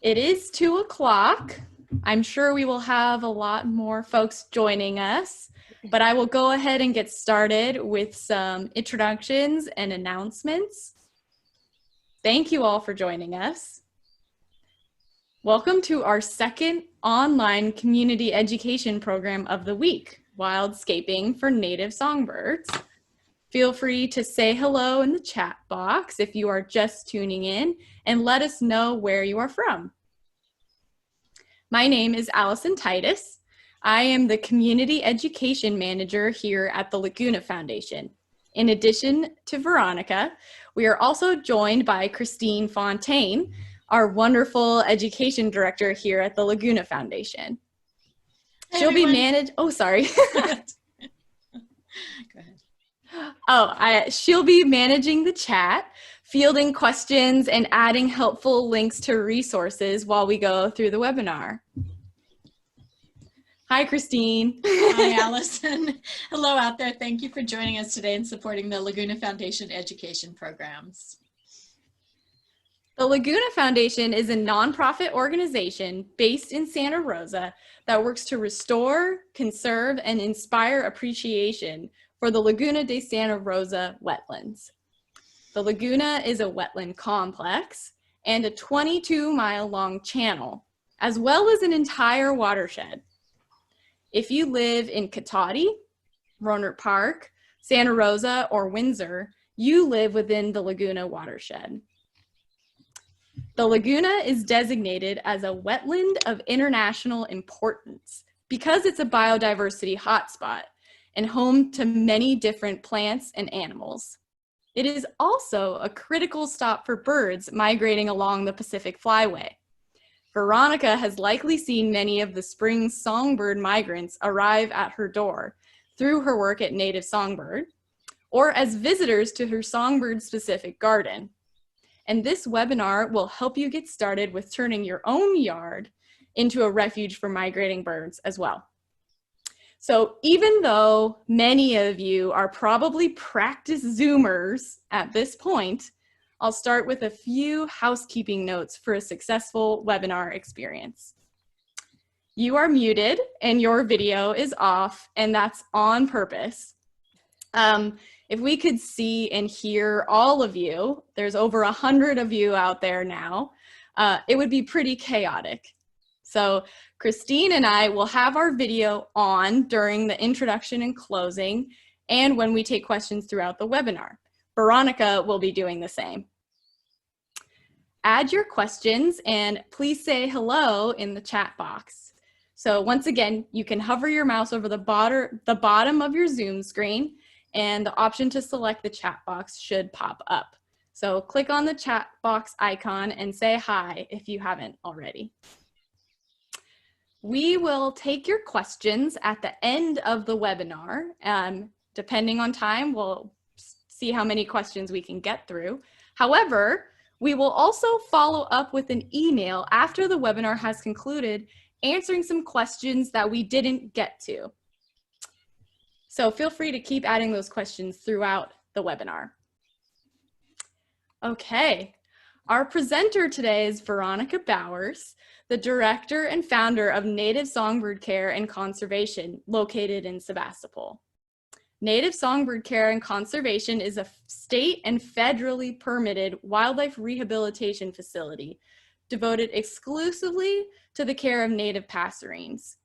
It is 2 o'clock. I'm sure we will have a lot more folks joining us, but I will go ahead and get started with some introductions and announcements. Thank you all for joining us. Welcome to our second online community education program of the week, Wildscaping for Native Songbirds. Feel free to say hello in the chat box if you are just tuning in and let us know where you are from. My name is Allison Titus. I am the Community Education Manager here at the Laguna Foundation. In addition to Veronica, we are also joined by Christine Fontaine, our wonderful Education Director here at the Laguna Foundation. Hey, She'll everyone. be managed, oh, sorry. Go ahead. She'll be managing the chat, fielding questions, and adding helpful links to resources while we go through the webinar. Hi, Christine. Hi, Allison. Hello out there. Thank you for joining us today and supporting the Laguna Foundation education programs. The Laguna Foundation is a nonprofit organization based in Santa Rosa that works to restore, conserve, and inspire appreciation for the Laguna de Santa Rosa wetlands. The Laguna is a wetland complex and a 22-mile-long channel, as well as an entire watershed. If you live in Cotati, Rohnert Park, Santa Rosa, or Windsor, you live within the Laguna watershed. The Laguna is designated as a wetland of international importance because it's a biodiversity hotspot and home to many different plants and animals. It is also a critical stop for birds migrating along the Pacific Flyway. Veronica has likely seen many of the spring songbird migrants arrive at her door through her work at Native Songbird or as visitors to her songbird-specific garden. And this webinar will help you get started with turning your own yard into a refuge for migrating birds as well. So even though many of you are probably practice Zoomers at this point, I'll start with a few housekeeping notes for a successful webinar experience. You are muted and your video is off, and that's on purpose. If we could see and hear all of you, there's over 100 of you out there now, it would be pretty chaotic. So Christine and I will have our video on during the introduction and closing and when we take questions throughout the webinar. Veronica will be doing the same. Add your questions and please say hello in the chat box. So once again, you can hover your mouse over the bottom of your Zoom screen and the option to select the chat box should pop up. So click on the chat box icon and say hi if you haven't already. We will take your questions at the end of the webinar. Depending on time, we'll see how many questions we can get through. However, we will also follow up with an email after the webinar has concluded, answering some questions that we didn't get to. So feel free to keep adding those questions throughout the webinar. Okay, our presenter today is Veronica Bowers, the director and founder of Native Songbird Care and Conservation, located in Sebastopol. Native Songbird Care and Conservation is a state and federally permitted wildlife rehabilitation facility devoted exclusively to the care of native passerines.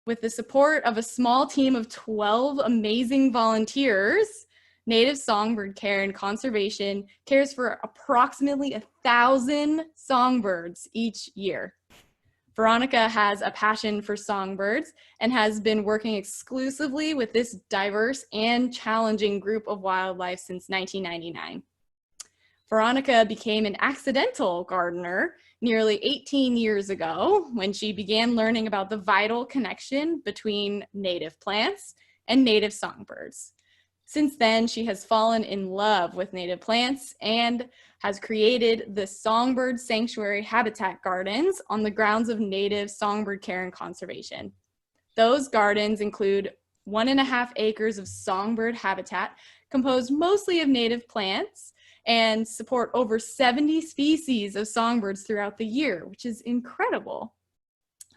With the support of a small team of 12 amazing volunteers, Native Songbird Care and Conservation cares for approximately 1,000 songbirds each year. Veronica has a passion for songbirds and has been working exclusively with this diverse and challenging group of wildlife since 1999. Veronica became an accidental gardener nearly 18 years ago when she began learning about the vital connection between native plants and native songbirds. Since then, she has fallen in love with native plants and has created the Songbird Sanctuary Habitat Gardens on the grounds of Native Songbird Care and Conservation. Those gardens include 1.5 acres of songbird habitat composed mostly of native plants and support over 70 species of songbirds throughout the year, which is incredible.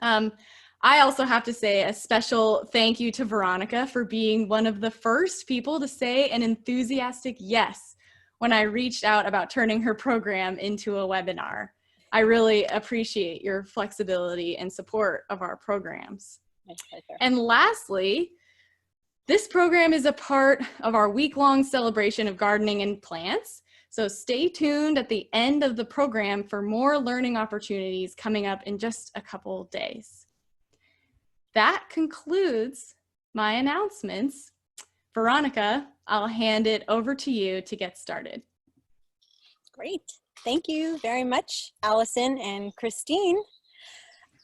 I also have to say a special thank you to Veronica for being one of the first people to say an enthusiastic yes when I reached out about turning her program into a webinar. I really appreciate your flexibility and support of our programs. My pleasure. And lastly, this program is a part of our week-long celebration of gardening and plants. So stay tuned at the end of the program for more learning opportunities coming up in just a couple days. That concludes my announcements. Veronica, I'll hand it over to you to get started. Great. Thank you very much, Allison and Christine.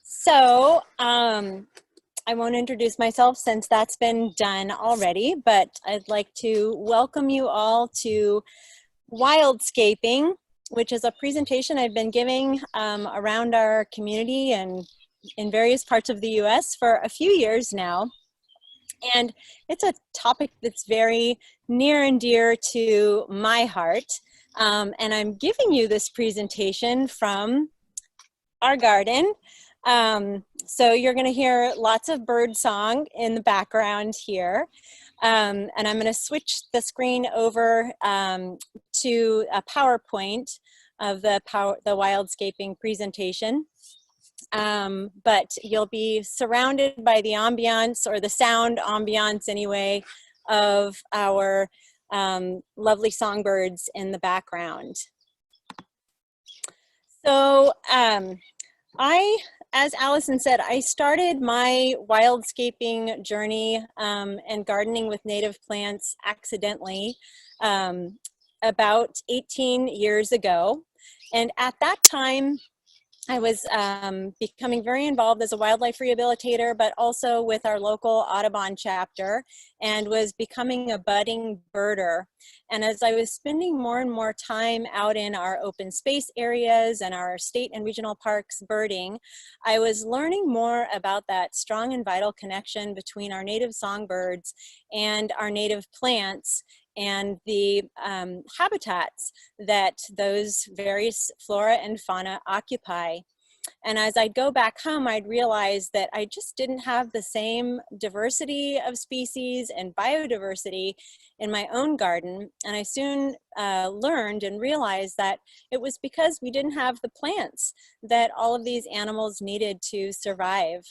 So I won't introduce myself since that's been done already, but I'd like to welcome you all to Wildscaping, which is a presentation I've been giving around our community and in various parts of the US for a few years now. And it's a topic that's very near and dear to my heart. And I'm giving you this presentation from our garden. So you're going to hear lots of bird song in the background here. And I'm going to switch the screen over to a PowerPoint of the Wildscaping presentation. But you'll be surrounded by the ambiance, or the sound ambiance anyway, of our lovely songbirds in the background. So as Allison said, I started my wildscaping journey and gardening with native plants accidentally about 18 years ago. And at that time, I was becoming very involved as a wildlife rehabilitator, but also with our local Audubon chapter, and was becoming a budding birder. And as I was spending more and more time out in our open space areas and our state and regional parks birding, I was learning more about that strong and vital connection between our native songbirds and our native plants, and the habitats that those various flora and fauna occupy. And as I'd go back home, I'd realize that I just didn't have the same diversity of species and biodiversity in my own garden. And I soon learned and realized that it was because we didn't have the plants that all of these animals needed to survive.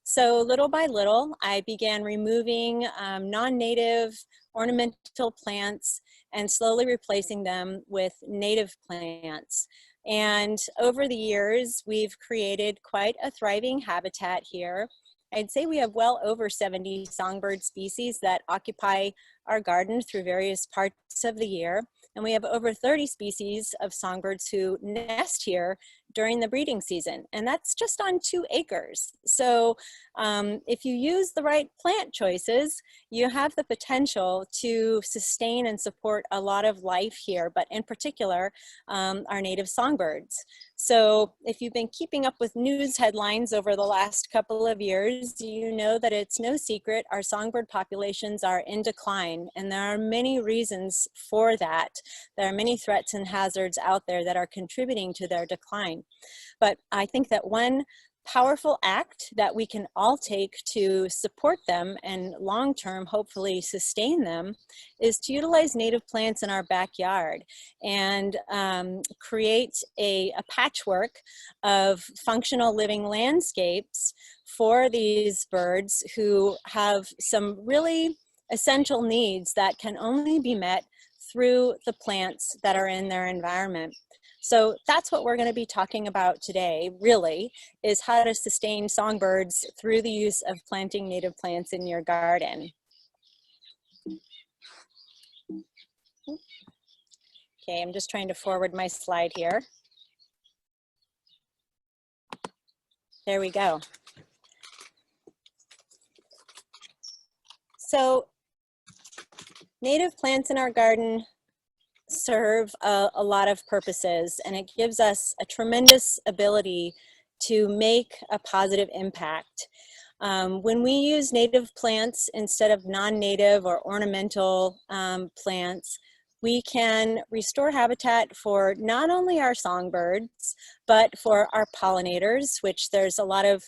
So little by little, I began removing non-native ornamental plants and slowly replacing them with native plants. And over the years, we've created quite a thriving habitat here. I'd say we have well over 70 songbird species that occupy our garden through various parts of the year. And we have over 30 species of songbirds who nest here during the breeding season. And that's just on 2 acres. So if you use the right plant choices, you have the potential to sustain and support a lot of life here, but in particular, our native songbirds. So if you've been keeping up with news headlines over the last couple of years, you know that it's no secret our songbird populations are in decline, and there are many reasons for that. There are many threats and hazards out there that are contributing to their decline. But I think that one powerful act that we can all take to support them and long-term hopefully sustain them is to utilize native plants in our backyard and create a patchwork of functional living landscapes for these birds who have some really essential needs that can only be met through the plants that are in their environment. So that's what we're going to be talking about today, really, is how to sustain songbirds through the use of planting native plants in your garden. Okay, I'm just trying to forward my slide here. There we go. So native plants in our garden serve a lot of purposes, and it gives us a tremendous ability to make a positive impact. When we use native plants instead of non-native or ornamental plants, we can restore habitat for not only our songbirds, but for our pollinators, which there's a lot of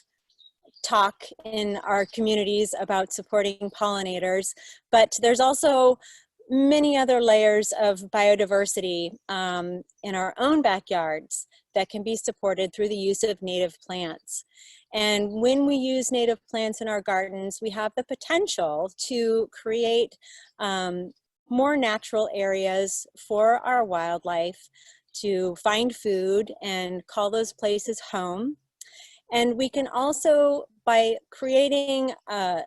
talk in our communities about supporting pollinators, but there's also many other layers of biodiversity in our own backyards that can be supported through the use of native plants. And when we use native plants in our gardens, we have the potential to create more natural areas for our wildlife to find food and call those places home. And we can also, by creating a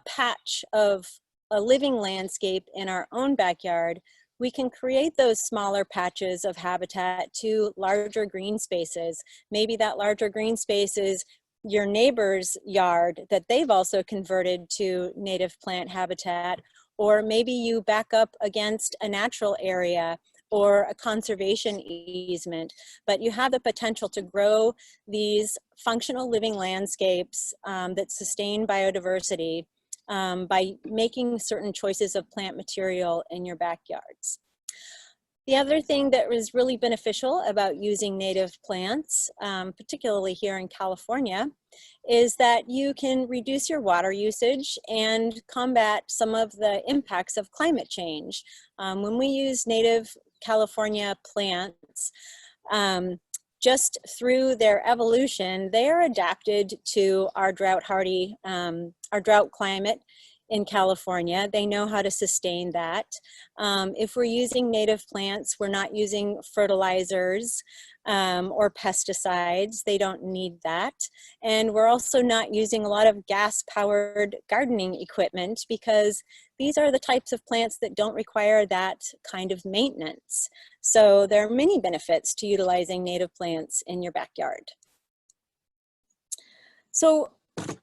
patch of a living landscape in our own backyard, we can create those smaller patches of habitat to larger green spaces. Maybe that larger green space is your neighbor's yard that they've also converted to native plant habitat, or maybe you back up against a natural area or a conservation easement, but you have the potential to grow these functional living landscapes that sustain biodiversity by making certain choices of plant material in your backyards. The other thing that is really beneficial about using native plants, particularly here in California, is that you can reduce your water usage and combat some of the impacts of climate change. When we use native California plants, just through their evolution, they are adapted to our drought climate in California. They know how to sustain that. If we're using native plants, we're not using fertilizers or pesticides. They don't need that. And we're also not using a lot of gas-powered gardening equipment because these are the types of plants that don't require that kind of maintenance. So there are many benefits to utilizing native plants in your backyard. So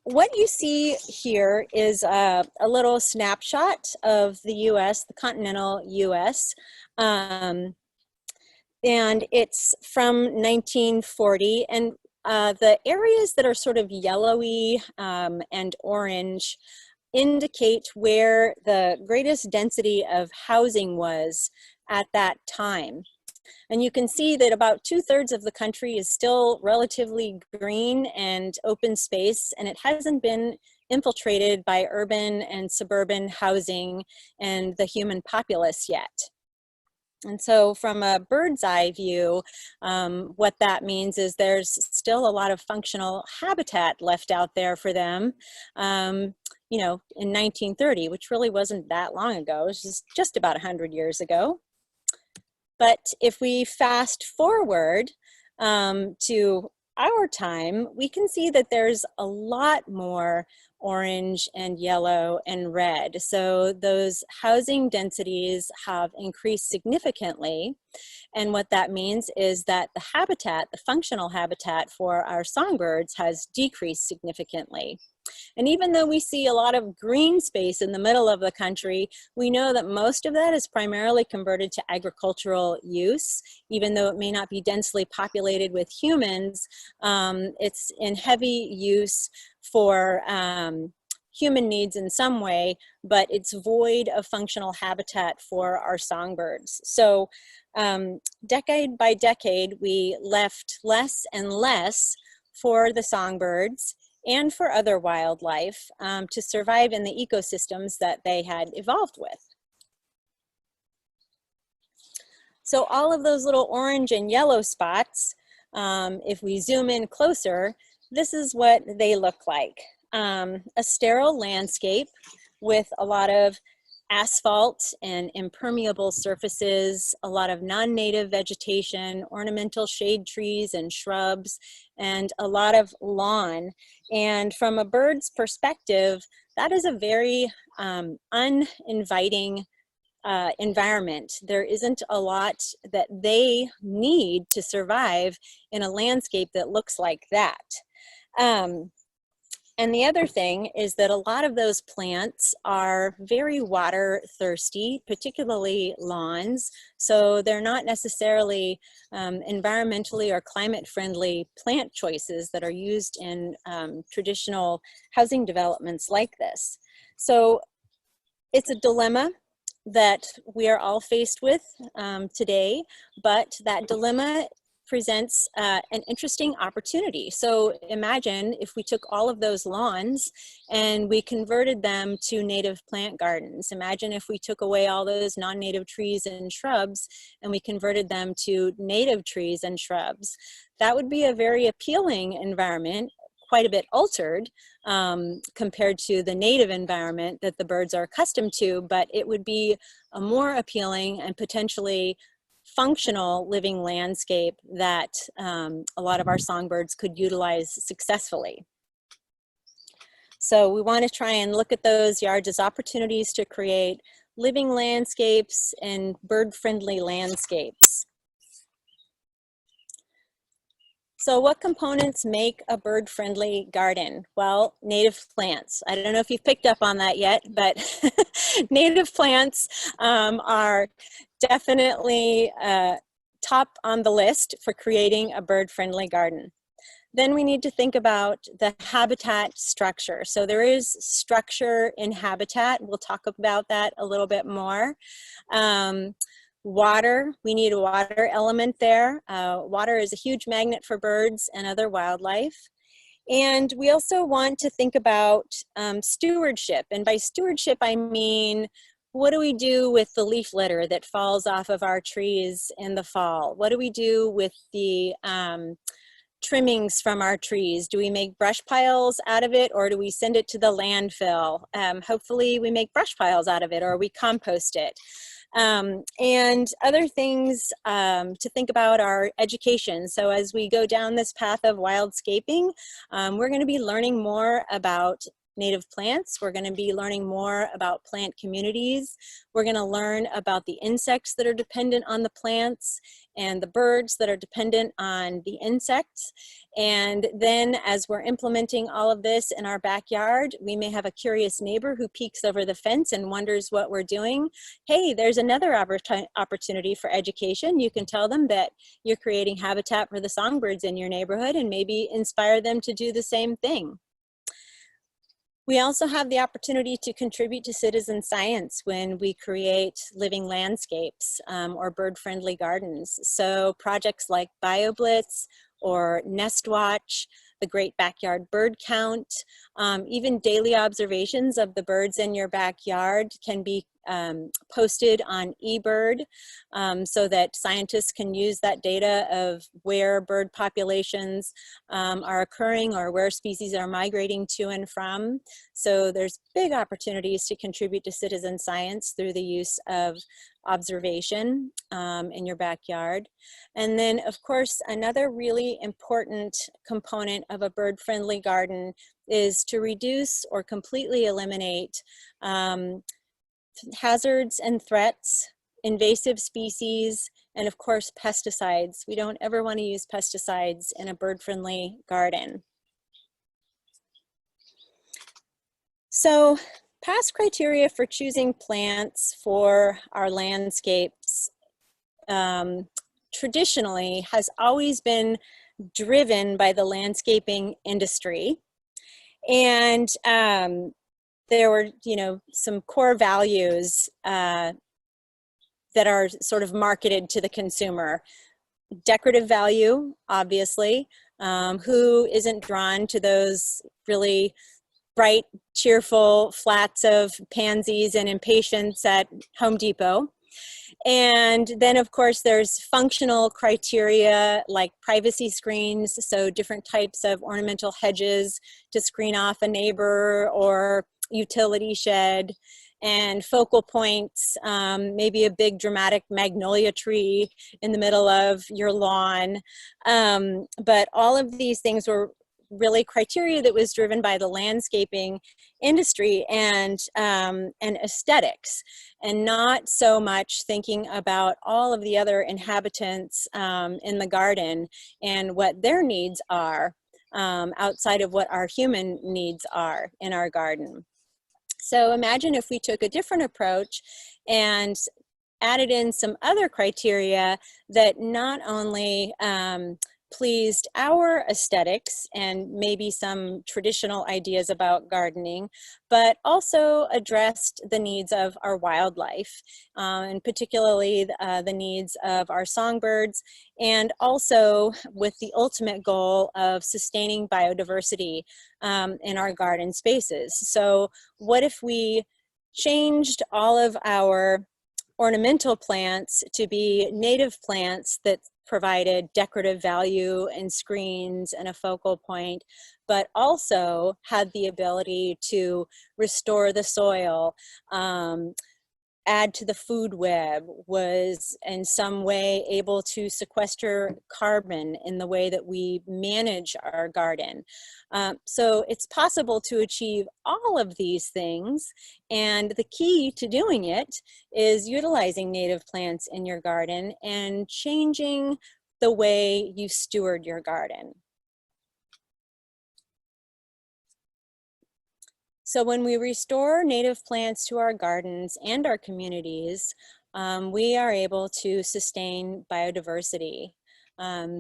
what you see here is a little snapshot of the US, the continental US. And it's from 1940. And the areas that are sort of yellowy and orange indicate where the greatest density of housing was at that time. And you can see that about 2/3 of the country is still relatively green and open space, and it hasn't been infiltrated by urban and suburban housing and the human populace yet. And so from a bird's eye view, what that means is there's still a lot of functional habitat left out there for them. You know, in 1930, which really wasn't that long ago, it was just about 100 years ago. But if we fast forward to our time, we can see that there's a lot more orange and yellow and red. So those housing densities have increased significantly. And what that means is that the habitat, the functional habitat for our songbirds has decreased significantly. And even though we see a lot of green space in the middle of the country, we know that most of that is primarily converted to agricultural use. Even though it may not be densely populated with humans, it's in heavy use for human needs in some way, but it's void of functional habitat for our songbirds. So decade by decade, we left less and less for the songbirds and for other wildlife to survive in the ecosystems that they had evolved with. So all of those little orange and yellow spots, if we zoom in closer, this is what they look like. A sterile landscape with a lot of asphalt and impermeable surfaces, a lot of non-native vegetation, ornamental shade trees and shrubs, and a lot of lawn. And from a bird's perspective, that is a very uninviting environment. There isn't a lot that they need to survive in a landscape that looks like that. And the other thing is that a lot of those plants are very water thirsty, particularly lawns. So they're not necessarily environmentally or climate friendly plant choices that are used in traditional housing developments like this. So it's a dilemma that we are all faced with today, but that dilemma presents an interesting opportunity. So imagine if we took all of those lawns and we converted them to native plant gardens. Imagine if we took away all those non-native trees and shrubs and we converted them to native trees and shrubs. That would be a very appealing environment, quite a bit altered compared to the native environment that the birds are accustomed to, but it would be a more appealing and potentially functional living landscape that a lot of our songbirds could utilize successfully. So we want to try and look at those yards as opportunities to create living landscapes and bird-friendly landscapes. So what components make a bird-friendly garden? Well, native plants. I don't know if you've picked up on that yet, but native plants are definitely top on the list for creating a bird-friendly garden. Then we need to think about the habitat structure. So there is structure in habitat. We'll talk about that a little bit more. Water, we need a water element there. Water is a huge magnet for birds and other wildlife. And we also want to think about stewardship. And by stewardship, I mean, what do we do with the leaf litter that falls off of our trees in the fall? What do we do with the trimmings from our trees? Do we make brush piles out of it, or do we send it to the landfill? Hopefully we make brush piles out of it, or we compost it. And other things to think about are education. So as we go down this path of wildscaping, we're going to be learning more about native plants. We're going to be learning more about plant communities. We're going to learn about the insects that are dependent on the plants and the birds that are dependent on the insects. And then as we're implementing all of this in our backyard, we may have a curious neighbor who peeks over the fence and wonders what we're doing. Hey, there's another opportunity for education. You can tell them that you're creating habitat for the songbirds in your neighborhood and maybe inspire them to do the same thing. We also have the opportunity to contribute to citizen science when we create living landscapes or bird-friendly gardens. So projects like BioBlitz or Nest Watch, the Great Backyard Bird Count, even daily observations of the birds in your backyard can be posted on eBird so that scientists can use that data of where bird populations are occurring or where species are migrating to and from. So there's big opportunities to contribute to citizen science through the use of observation in your backyard. And then of course, another really important component of a bird-friendly garden is to reduce or completely eliminate hazards and threats, invasive species, and of course pesticides. We don't ever want to use pesticides in a bird-friendly garden. So past criteria for choosing plants for our landscapes traditionally has always been driven by the landscaping industry. And there were, some core values that are sort of marketed to the consumer. Decorative value, obviously. Who isn't drawn to those really bright, cheerful flats of pansies and impatiens at Home Depot? And then of course there's functional criteria like privacy screens, so different types of ornamental hedges to screen off a neighbor or utility shed, and focal points, maybe a big dramatic magnolia tree in the middle of your lawn. But all of these things were really criteria that was driven by the landscaping industry and aesthetics, and not so much thinking about all of the other inhabitants in the garden and what their needs are outside of what our human needs are in our garden. So imagine if we took a different approach and added in some other criteria that not only pleased our aesthetics and maybe some traditional ideas about gardening, but also addressed the needs of our wildlife, and particularly the needs of our songbirds, and also with the ultimate goal of sustaining biodiversity in our garden spaces. So what if we changed all of our ornamental plants to be native plants that provided decorative value and screens and a focal point, but also had the ability to restore the soil, add to the food web, was in some way able to sequester carbon in the way that we manage our garden. So it's possible to achieve all of these things, and the key to doing it is utilizing native plants in your garden and changing the way you steward your garden. So when we restore native plants to our gardens and our communities, we are able to sustain biodiversity.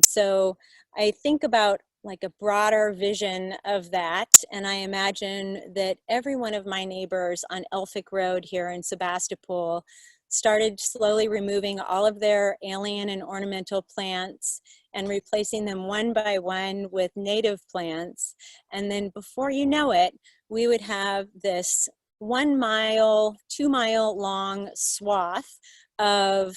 So I think about like a broader vision of that, and I imagine that every one of my neighbors on Elphick Road here in Sebastopol started slowly removing all of their alien and ornamental plants and replacing them one by one with native plants. And then before you know it, we would have this 1 mile, 2 mile long swath of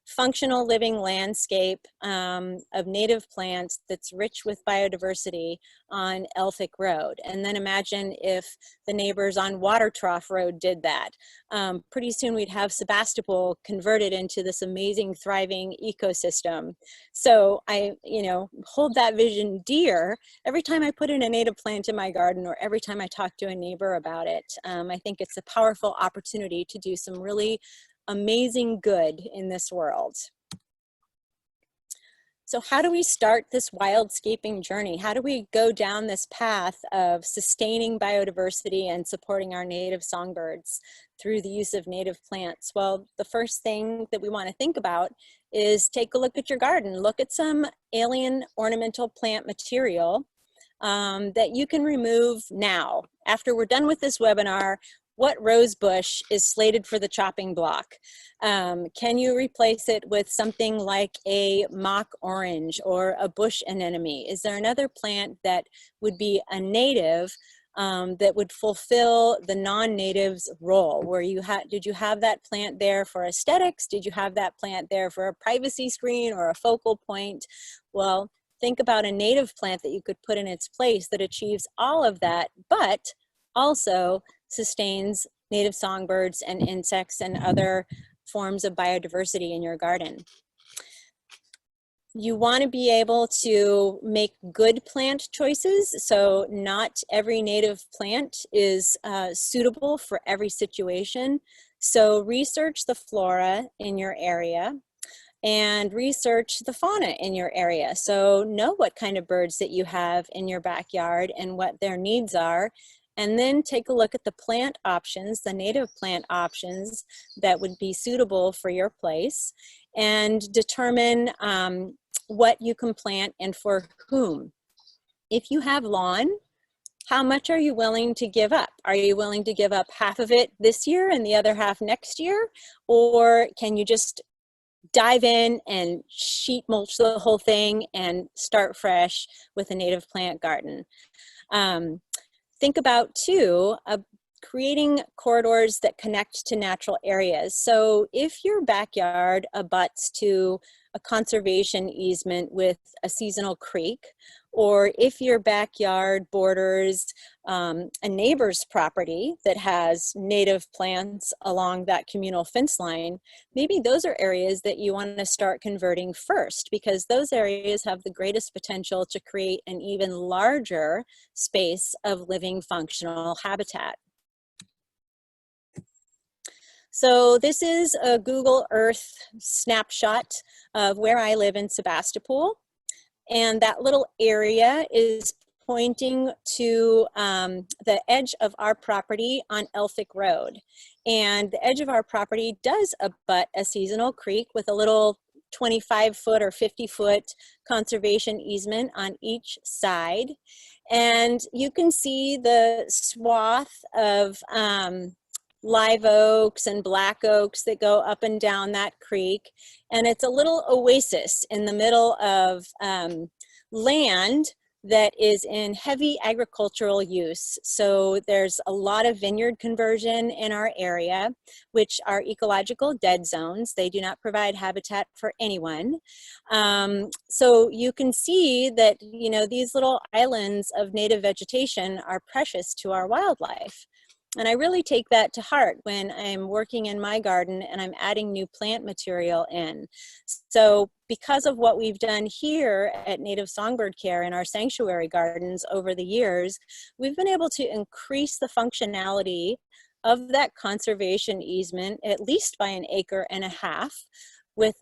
functional living landscape of native plants that's rich with biodiversity on Elphick Road. And then imagine if the neighbors on Water Trough Road did that. Pretty soon we'd have Sebastopol converted into this amazing, thriving ecosystem. So I, hold that vision dear every time I put in a native plant in my garden or every time I talk to a neighbor about it. I think it's a powerful opportunity to do some really amazing good in this world. So how do we start this wildscaping journey? How do we go down this path of sustaining biodiversity and supporting our native songbirds through the use of native plants? Well, the first thing that we want to think about is take a look at your garden. Look at some alien ornamental plant material that you can remove now. After we're done with this webinar, what rose bush is slated for the chopping block? Can you replace it with something like a mock orange or a bush anemone? Is there another plant that would be a native that would fulfill the non-native's role? Where did you have that plant there for aesthetics? Did you have that plant there for a privacy screen or a focal point? Well, think about a native plant that you could put in its place that achieves all of that, but also sustains native songbirds and insects and other forms of biodiversity in your garden. You want to be able to make good plant choices. So not every native plant is suitable for every situation. So research the flora in your area and research the fauna in your area. So know what kind of birds that you have in your backyard and what their needs are. And then take a look at the plant options, the native plant options that would be suitable for your place, and determine what you can plant and for whom. If you have lawn, how much are you willing to give up? Are you willing to give up half of it this year and the other half next year? Or can you just dive in and sheet mulch the whole thing and start fresh with a native plant garden? Think about too, creating corridors that connect to natural areas. So if your backyard abuts to a conservation easement with a seasonal creek, or if your backyard borders a neighbor's property that has native plants along that communal fence line, maybe those are areas that you want to start converting first, because those areas have the greatest potential to create an even larger space of living functional habitat. So this is a Google Earth snapshot of where I live in Sebastopol. And that little area is pointing to the edge of our property on Elphick Road. And the edge of our property does abut a seasonal creek with a little 25-foot or 50-foot conservation easement on each side. And you can see the swath of live oaks and black oaks that go up and down that creek. And it's a little oasis in the middle of land that is in heavy agricultural use. So there's a lot of vineyard conversion in our area, which are ecological dead zones. They do not provide habitat for anyone. So you can see that, you know, these little islands of native vegetation are precious to our wildlife. And I really take that to heart when I'm working in my garden and I'm adding new plant material in. So because of what we've done here at Native Songbird Care in our sanctuary gardens over the years, we've been able to increase the functionality of that conservation easement at least by 1.5 acres with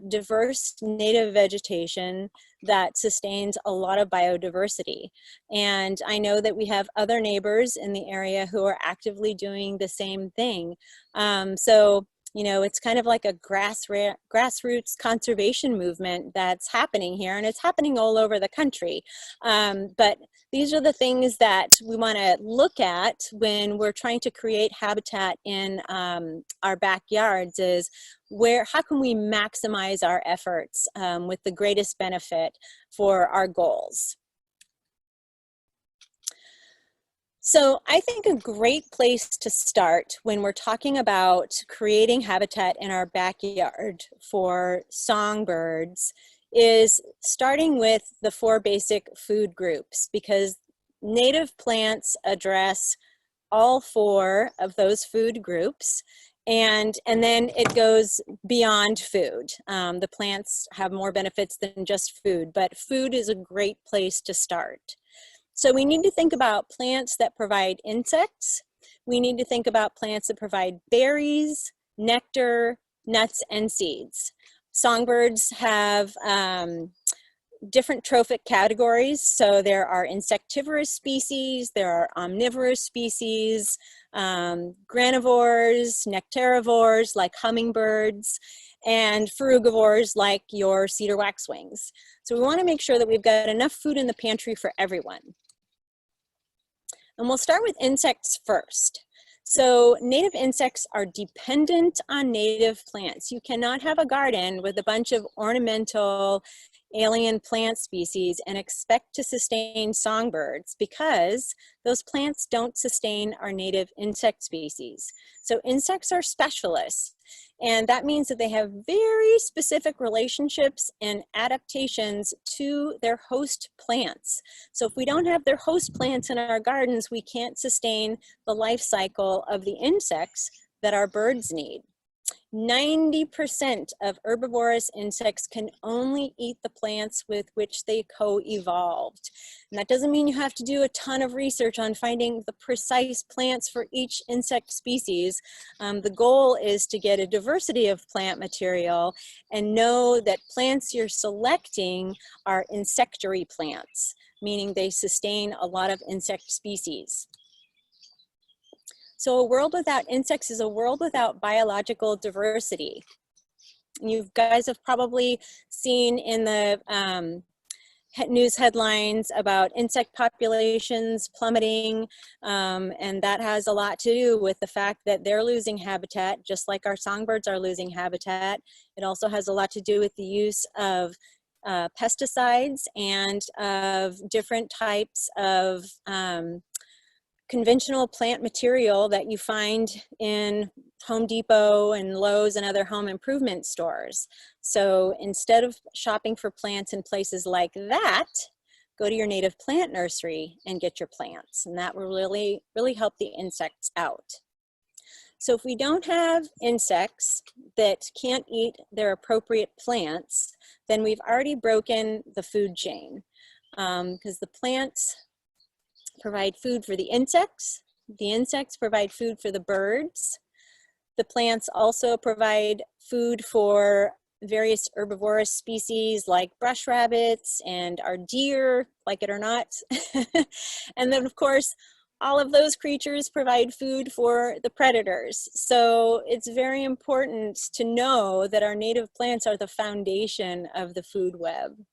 diverse native vegetation that sustains a lot of biodiversity. And I know that we have other neighbors in the area who are actively doing the same thing. So, you know, it's kind of like a grassroots conservation movement that's happening here, and it's happening all over the country. But these are the things that we want to look at when we're trying to create habitat in our backyards is how can we maximize our efforts with the greatest benefit for our goals. So I think a great place to start when we're talking about creating habitat in our backyard for songbirds is starting with the 4 basic food groups, because native plants address all 4 of those food groups. And then it goes beyond food. The plants have more benefits than just food, but food is a great place to start. So we need to think about plants that provide insects. We need to think about plants that provide berries, nectar, nuts, and seeds. Songbirds have different trophic categories. So there are insectivorous species, there are omnivorous species, granivores, nectarivores like hummingbirds, and frugivores like your cedar waxwings. So we want to make sure that we've got enough food in the pantry for everyone. And we'll start with insects first. So native insects are dependent on native plants. You cannot have a garden with a bunch of ornamental alien plant species and expect to sustain songbirds, because those plants don't sustain our native insect species. So insects are specialists, and that means that they have very specific relationships and adaptations to their host plants. So if we don't have their host plants in our gardens, we can't sustain the life cycle of the insects that our birds need. 90% of herbivorous insects can only eat the plants with which they co-evolved. And that doesn't mean you have to do a ton of research on finding the precise plants for each insect species. The goal is to get a diversity of plant material and know that plants you're selecting are insectary plants, meaning they sustain a lot of insect species. So a world without insects is a world without biological diversity. You guys have probably seen in the news headlines about insect populations plummeting, and that has a lot to do with the fact that they're losing habitat, just like our songbirds are losing habitat. It also has a lot to do with the use of pesticides and of different types of conventional plant material that you find in Home Depot and Lowe's and other home improvement stores. So instead of shopping for plants in places like that, go to your native plant nursery and get your plants. And that will really help the insects out. So if we don't have insects that can't eat their appropriate plants, then we've already broken the food chain, because the plants provide food for the insects provide food for the birds. The plants also provide food for various herbivorous species like brush rabbits and our deer, like it or not. And then of course, all of those creatures provide food for the predators. So it's very important to know that our native plants are the foundation of the food web.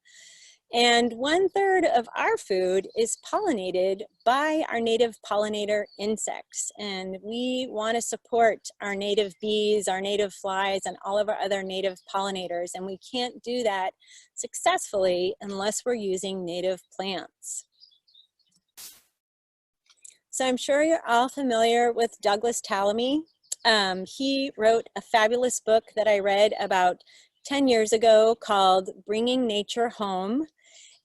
And 1/3 of our food is pollinated by our native pollinator insects. And we want to support our native bees, our native flies, and all of our other native pollinators. And we can't do that successfully unless we're using native plants. So I'm sure you're all familiar with Douglas Tallamy. He wrote a fabulous book that I read about 10 years ago called Bringing Nature Home.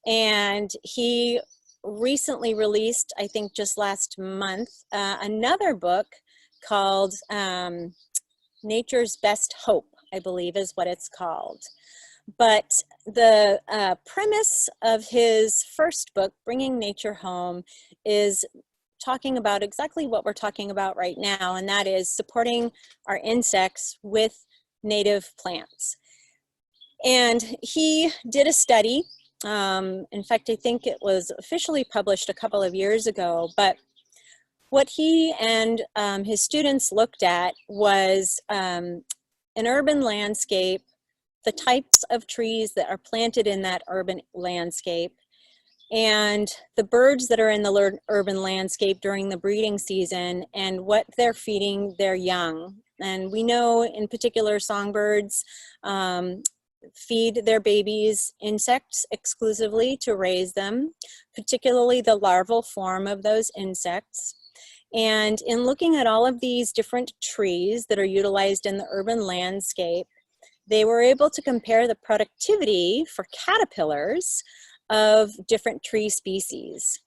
And he recently released, I think just last month, another book called Nature's Best Hope, I believe is what it's called. But the premise of his first book, Bringing Nature Home, is talking about exactly what we're talking about right now, and that is supporting our insects with native plants. And he did a study. In fact, I think it was officially published a couple of years ago, but what he and his students looked at was an urban landscape, the types of trees that are planted in that urban landscape, and the birds that are in the urban landscape during the breeding season and what they're feeding their young. And we know in particular songbirds feed their babies insects exclusively to raise them, particularly the larval form of those insects. And in looking at all of these different trees that are utilized in the urban landscape, they were able to compare the productivity for caterpillars of different tree species.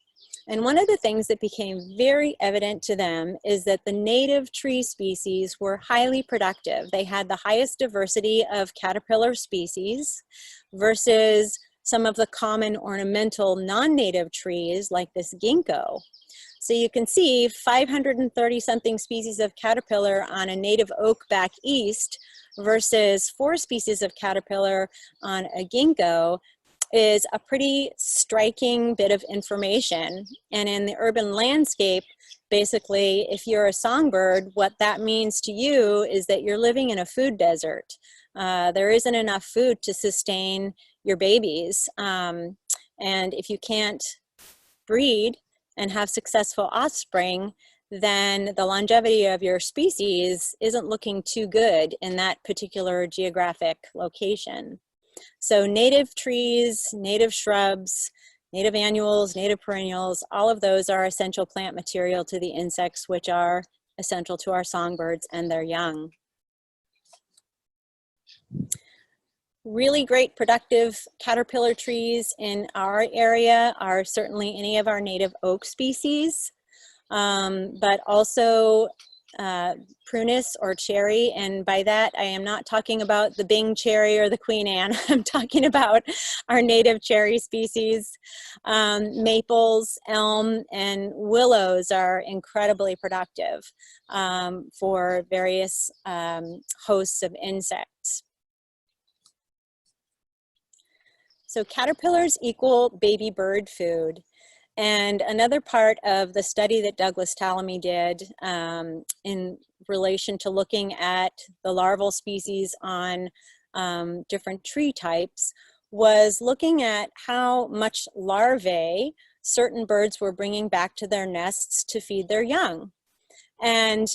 And one of the things that became very evident to them is that the native tree species were highly productive. They had the highest diversity of caterpillar species versus some of the common ornamental non-native trees like this ginkgo. So you can see 530 something species of caterpillar on a native oak back east versus 4 species of caterpillar on a ginkgo is a pretty striking bit of information. And in the urban landscape, basically, if you're a songbird, what that means to you is that you're living in a food desert. There isn't enough food to sustain your babies. And if you can't breed and have successful offspring, then the longevity of your species isn't looking too good in that particular geographic location. So native trees, native shrubs, native annuals, native perennials, all of those are essential plant material to the insects, which are essential to our songbirds and their young. Really great productive caterpillar trees in our area are certainly any of our native oak species, but also prunus or cherry, and by that I am not talking about the Bing cherry or the Queen Anne. I'm talking about our native cherry species. Maples, elm, and willows are incredibly productive for various hosts of insects. So caterpillars equal baby bird food. And another part of the study that Douglas Tallamy did in relation to looking at the larval species on different tree types was looking at how much larvae certain birds were bringing back to their nests to feed their young. And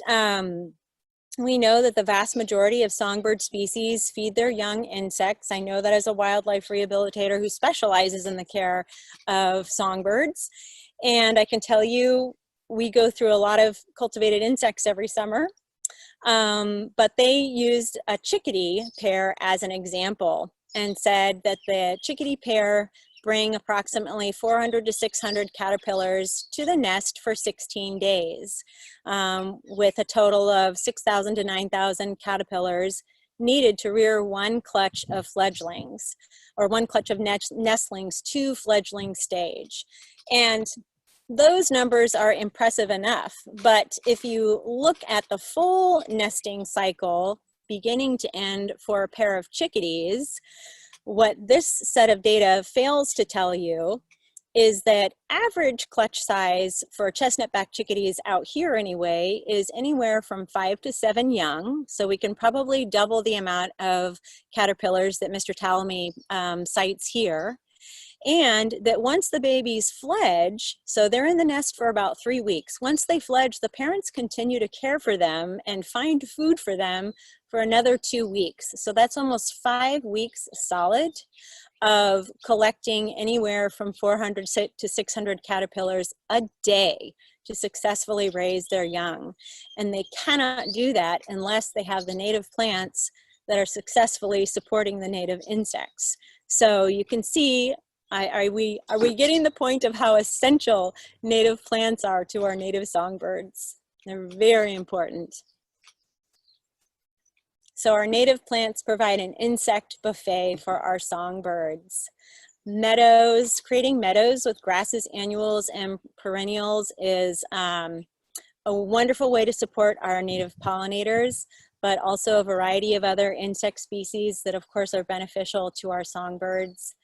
we know that the vast majority of songbird species feed their young insects. I know that as a wildlife rehabilitator who specializes in the care of songbirds. And I can tell you, we go through a lot of cultivated insects every summer. But they used a chickadee pair as an example and said that the chickadee pair bring approximately 400 to 600 caterpillars to the nest for 16 days, with a total of 6,000 to 9,000 caterpillars needed to rear one clutch of fledglings, or one clutch of nestlings to fledgling stage. And those numbers are impressive enough, but if you look at the full nesting cycle, beginning to end for a pair of chickadees, what this set of data fails to tell you is that average clutch size for chestnut-backed chickadees out here anyway is anywhere from 5 to 7 young. So we can probably double the amount of caterpillars that Mr. Talamy cites here. And that once the babies fledge, so they're in the nest for about 3 weeks, once they fledge, the parents continue to care for them and find food for them for another 2 weeks. So that's almost 5 weeks solid of collecting anywhere from 400 to 600 caterpillars a day to successfully raise their young. And they cannot do that unless they have the native plants that are successfully supporting the native insects. So you can see, are we getting the point of how essential native plants are to our native songbirds? They're very important. So our native plants provide an insect buffet for our songbirds. Meadows, creating meadows with grasses, annuals, and perennials is a wonderful way to support our native pollinators, but also a variety of other insect species that of course are beneficial to our songbirds.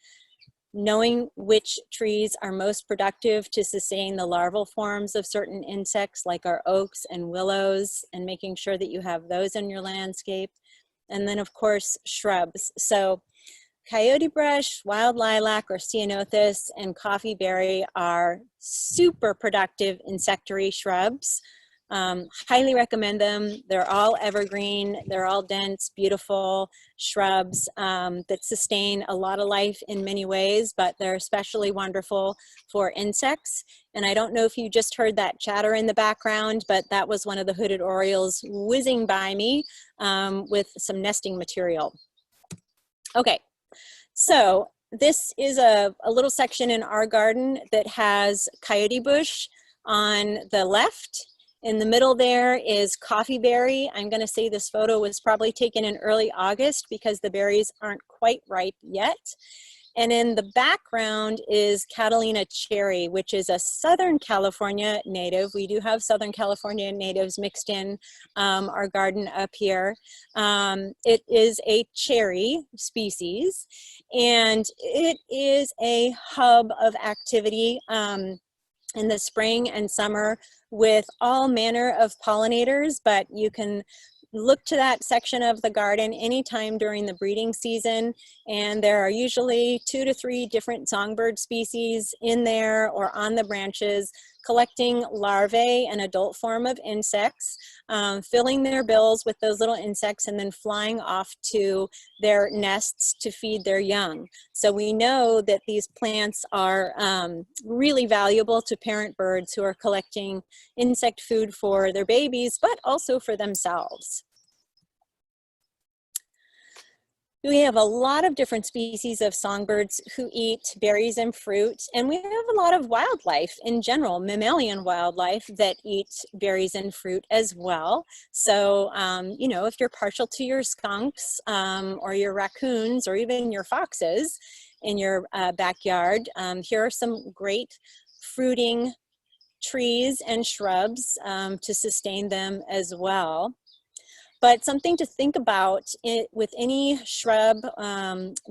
Knowing which trees are most productive to sustain the larval forms of certain insects like our oaks and willows, and making sure that you have those in your landscape. And then of course shrubs. So coyote brush, wild lilac or ceanothus, and coffee berry are super productive insectary shrubs. Highly recommend them. They're all evergreen. They're all dense, beautiful shrubs that sustain a lot of life in many ways, but they're especially wonderful for insects. And I don't know if you just heard that chatter in the background, but that was one of the hooded orioles whizzing by me with some nesting material. Okay, so this is a little section in our garden that has coyote bush on the left. In the middle there is coffee berry. I'm gonna say this photo was probably taken in early August because the berries aren't quite ripe yet. And in the background is Catalina cherry, which is a Southern California native. We do have Southern California natives mixed in our garden up here. It is a cherry species, and it is a hub of activity in the spring and summer with all manner of pollinators, but you can look to that section of the garden anytime during the breeding season, and there are usually 2 to 3 different songbird species in there or on the branches collecting larvae, an adult form of insects, filling their bills with those little insects and then flying off to their nests to feed their young. So we know that these plants are really valuable to parent birds who are collecting insect food for their babies, but also for themselves. We have a lot of different species of songbirds who eat berries and fruit, and we have a lot of wildlife in general, mammalian wildlife that eat berries and fruit as well. So, you know, if you're partial to your skunks or your raccoons or even your foxes in your backyard, here are some great fruiting trees and shrubs to sustain them as well. But something to think about with any shrub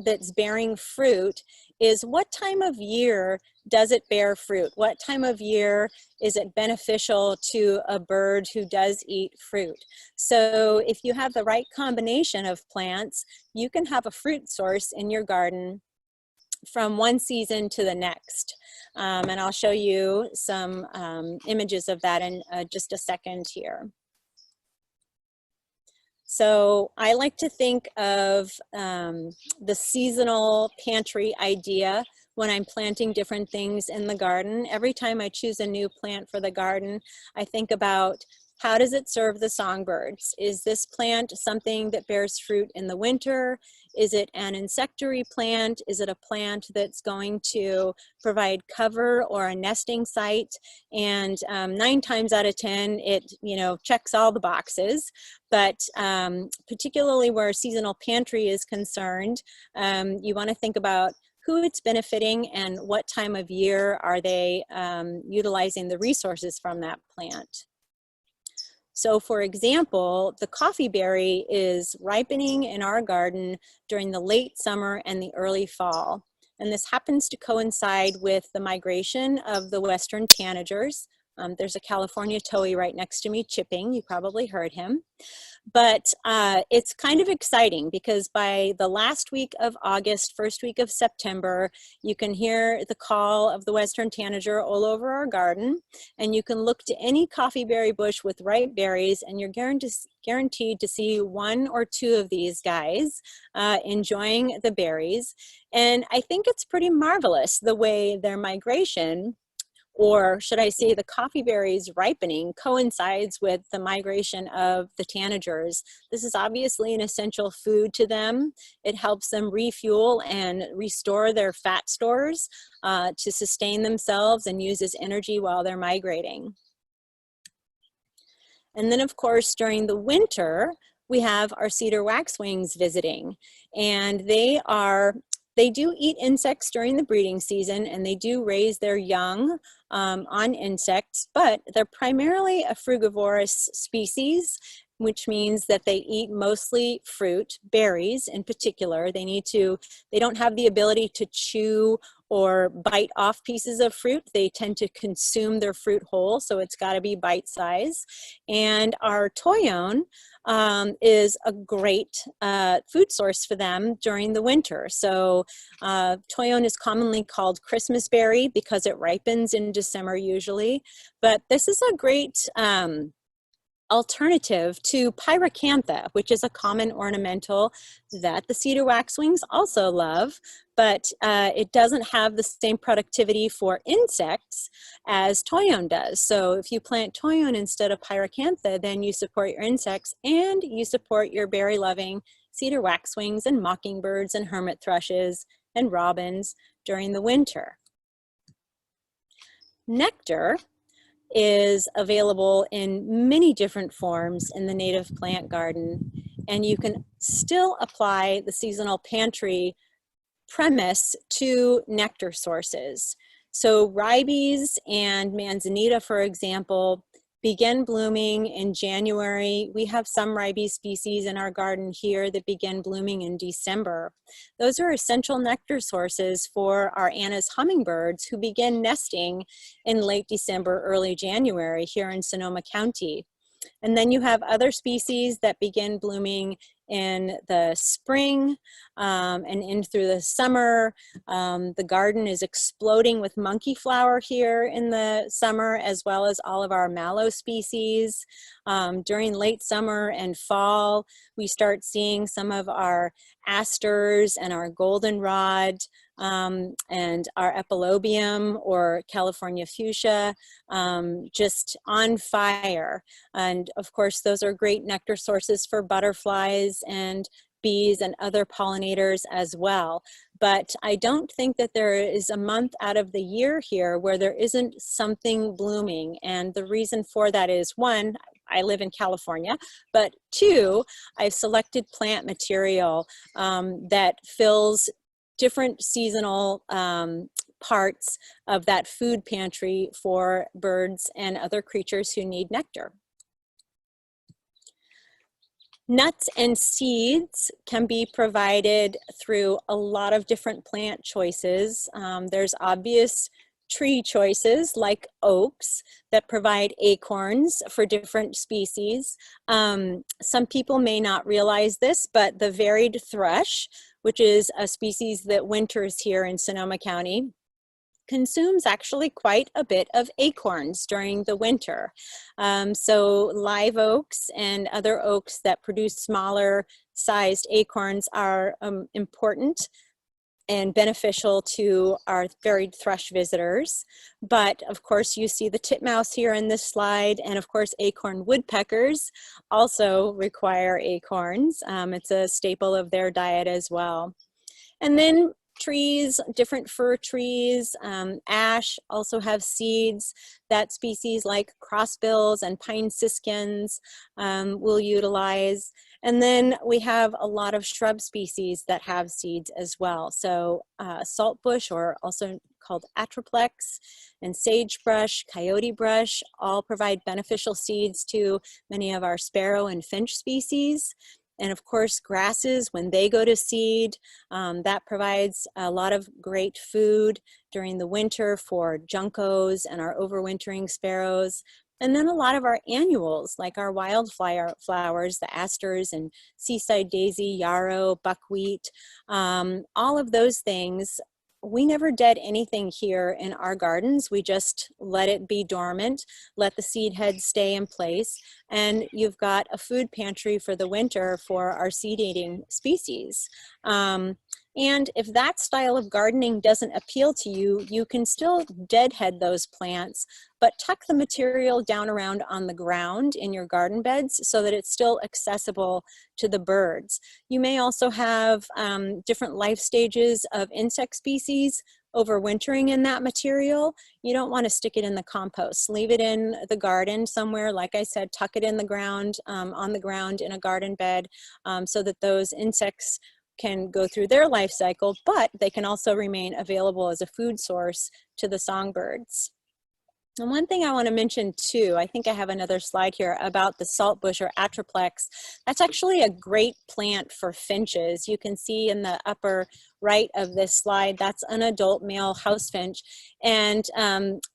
that's bearing fruit is what time of year does it bear fruit? What time of year is it beneficial to a bird who does eat fruit? So if you have the right combination of plants, you can have a fruit source in your garden from one season to the next. And I'll show you some images of that in just a second here. So I like to think of the seasonal pantry idea when I'm planting different things in the garden. Every time I choose a new plant for the garden, I think about how does it serve the songbirds? Is this plant something that bears fruit in the winter? Is it an insectary plant? Is it a plant that's going to provide cover or a nesting site? And 9 times out of 10, it checks all the boxes. But particularly where seasonal pantry is concerned, you want to think about who it's benefiting and what time of year are they utilizing the resources from that plant. So for example, the coffee berry is ripening in our garden during the late summer and the early fall. And this happens to coincide with the migration of the western tanagers. There's a California towhee right next to me chipping. You probably heard him. But it's kind of exciting because by the last week of August, first week of September, you can hear the call of the western tanager all over our garden. And you can look to any coffee berry bush with ripe berries, and you're guaranteed to see one or two of these guys enjoying the berries. And I think it's pretty marvelous the way their migration, or should I say the coffee berries ripening, coincides with the migration of the tanagers. This is obviously an essential food to them. It helps them refuel and restore their fat stores to sustain themselves and use as energy while they're migrating. And then of course, during the winter, we have our cedar waxwings visiting, and they do eat insects during the breeding season, and they do raise their young on insects, but they're primarily a frugivorous species, which means that they eat mostly fruit, berries in particular. They don't have the ability to chew or bite off pieces of fruit. They tend to consume their fruit whole, so it's got to be bite size. And our toyon is a great food source for them during the winter. So toyon is commonly called Christmas berry because it ripens in December usually, but this is a great alternative to pyracantha, which is a common ornamental that the cedar waxwings also love, but it doesn't have the same productivity for insects as toyon does. So if you plant toyon instead of pyracantha, then you support your insects and you support your berry-loving cedar waxwings and mockingbirds and hermit thrushes and robins during the winter. Nectar is available in many different forms in the native plant garden, and you can still apply the seasonal pantry premise to nectar sources. So ribes and manzanita, for example, begin blooming in January. We have some ribes species in our garden here that begin blooming in December. Those are essential nectar sources for our Anna's hummingbirds who begin nesting in late December, early January here in Sonoma County. And then you have other species that begin blooming in the spring and in through the summer. The garden is exploding with monkey flower here in the summer, as well as all of our mallow species. During late summer and fall, we start seeing some of our asters and our goldenrod and our epilobium or California fuchsia just on fire. And of course, those are great nectar sources for butterflies and bees and other pollinators as well. But I don't think that there is a month out of the year here where there isn't something blooming. And the reason for that is, one, I live in California, but two, I've selected plant material that fills different seasonal parts of that food pantry for birds and other creatures who need nectar. Nuts and seeds can be provided through a lot of different plant choices. There's obvious tree choices like oaks that provide acorns for different species. Some people may not realize this, but the varied thrush, which is a species that winters here in Sonoma County, consumes actually quite a bit of acorns during the winter. So live oaks and other oaks that produce smaller sized acorns are important and beneficial to our varied thrush visitors. But of course you see the titmouse here in this slide, and of course acorn woodpeckers also require acorns. It's a staple of their diet as well. And then trees, different fir trees, ash also have seeds that species like crossbills and pine siskins will utilize. And then we have a lot of shrub species that have seeds as well. So saltbush, or also called atriplex, and sagebrush, coyote brush all provide beneficial seeds to many of our sparrow and finch species. And of course, grasses, when they go to seed, that provides a lot of great food during the winter for juncos and our overwintering sparrows. And then a lot of our annuals, like our flowers, the asters and seaside daisy, yarrow, buckwheat, all of those things. We never dead anything here in our gardens. We just let it be dormant, let the seed heads stay in place, and you've got a food pantry for the winter for our seed-eating species. And if that style of gardening doesn't appeal to you, you can still deadhead those plants, but tuck the material down around on the ground in your garden beds so that it's still accessible to the birds. You may also have different life stages of insect species overwintering in that material. You don't want to stick it in the compost. Leave it in the garden somewhere. Like I said, tuck it in the ground, on the ground in a garden bed, so that those insects can go through their life cycle, but they can also remain available as a food source to the songbirds. And one thing I want to mention too, I think I have another slide here about the saltbush or atriplex. That's actually a great plant for finches. You can see in the upper right of this slide, that's an adult male house finch. And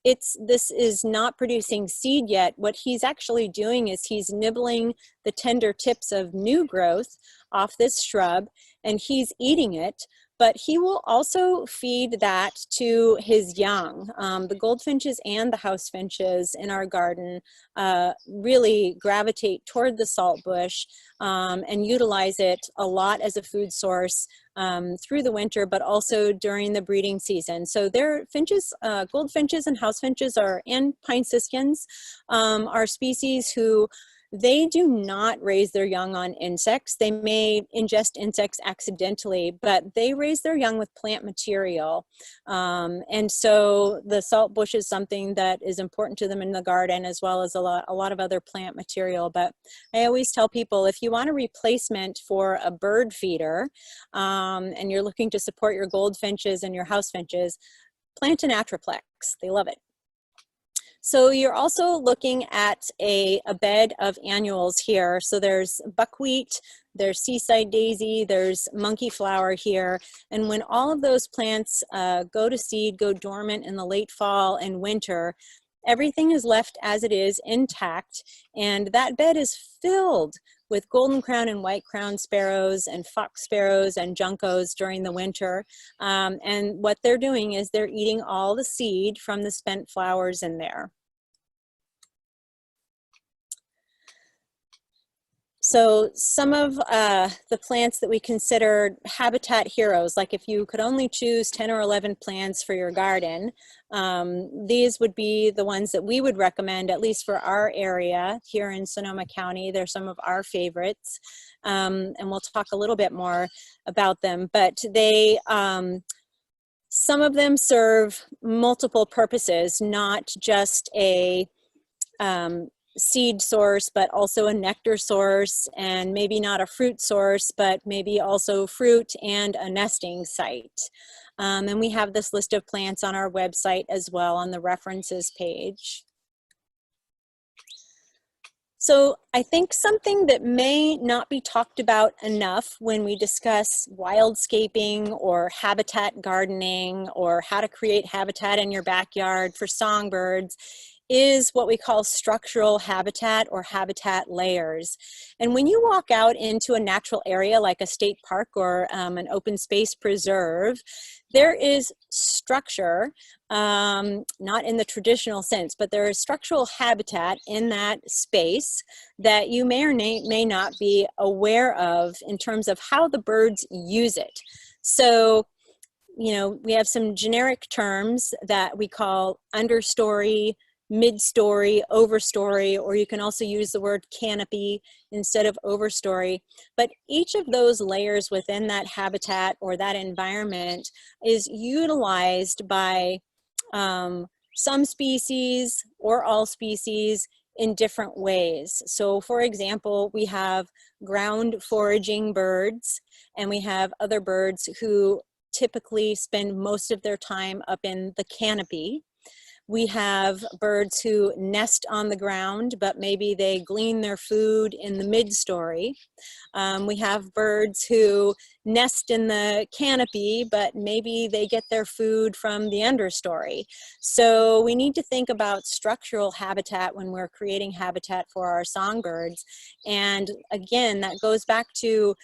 this is not producing seed yet. What he's actually doing is he's nibbling the tender tips of new growth off this shrub, and he's eating it. But he will also feed that to his young. The goldfinches and the house finches in our garden really gravitate toward the saltbush and utilize it a lot as a food source through the winter, but also during the breeding season. So their finches, goldfinches and house finches and pine siskins are species who they do not raise their young on insects. They may ingest insects accidentally, but they raise their young with plant material. And so the saltbush is something that is important to them in the garden, as well as a lot of other plant material. But I always tell people, if you want a replacement for a bird feeder, and you're looking to support your goldfinches and your house finches, plant an atriplex. They love it. So you're also looking at a bed of annuals here. So there's buckwheat, there's seaside daisy, there's monkey flower here. And when all of those plants go to seed, go dormant in the late fall and winter, everything is left as it is, intact. And that bed is filled with golden crown and white crown sparrows and fox sparrows and juncos during the winter. And what they're doing is they're eating all the seed from the spent flowers in there. So some of the plants that we consider habitat heroes, like if you could only choose 10 or 11 plants for your garden, these would be the ones that we would recommend, at least for our area here in Sonoma County. They're some of our favorites, and we'll talk a little bit more about them. But they, some of them serve multiple purposes, not just a seed source, but also a nectar source, and maybe not a fruit source, but maybe also fruit and a nesting site. And we have this list of plants on our website as well on the references page. So I think something that may not be talked about enough when we discuss wildscaping or habitat gardening or how to create habitat in your backyard for songbirds is what we call structural habitat or habitat layers. And when you walk out into a natural area like a state park or an open space preserve, there is structure, not in the traditional sense, but there is structural habitat in that space that you may or may not be aware of in terms of how the birds use it. So, you know, we have some generic terms that we call understory, mid-story, overstory, or you can also use the word canopy instead of overstory. But each of those layers within that habitat or that environment is utilized by some species or all species in different ways. So for example, we have ground foraging birds, and we have other birds who typically spend most of their time up in the canopy. We have birds who nest on the ground, but maybe they glean their food in the mid-story. We have birds who nest in the canopy, but maybe they get their food from the understory. So we need to think about structural habitat when we're creating habitat for our songbirds. And again, that goes back to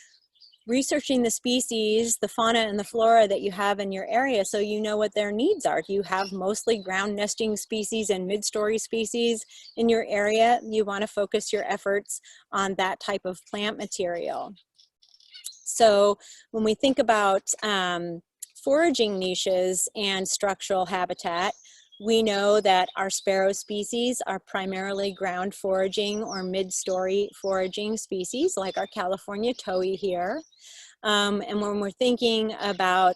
researching the species, the fauna and the flora that you have in your area so you know what their needs are. Do you have mostly ground nesting species and mid-story species in your area? You want to focus your efforts on that type of plant material. So when we think about foraging niches and structural habitat, we know that our sparrow species are primarily ground foraging or mid-story foraging species, like our California towhee here. And when we're thinking about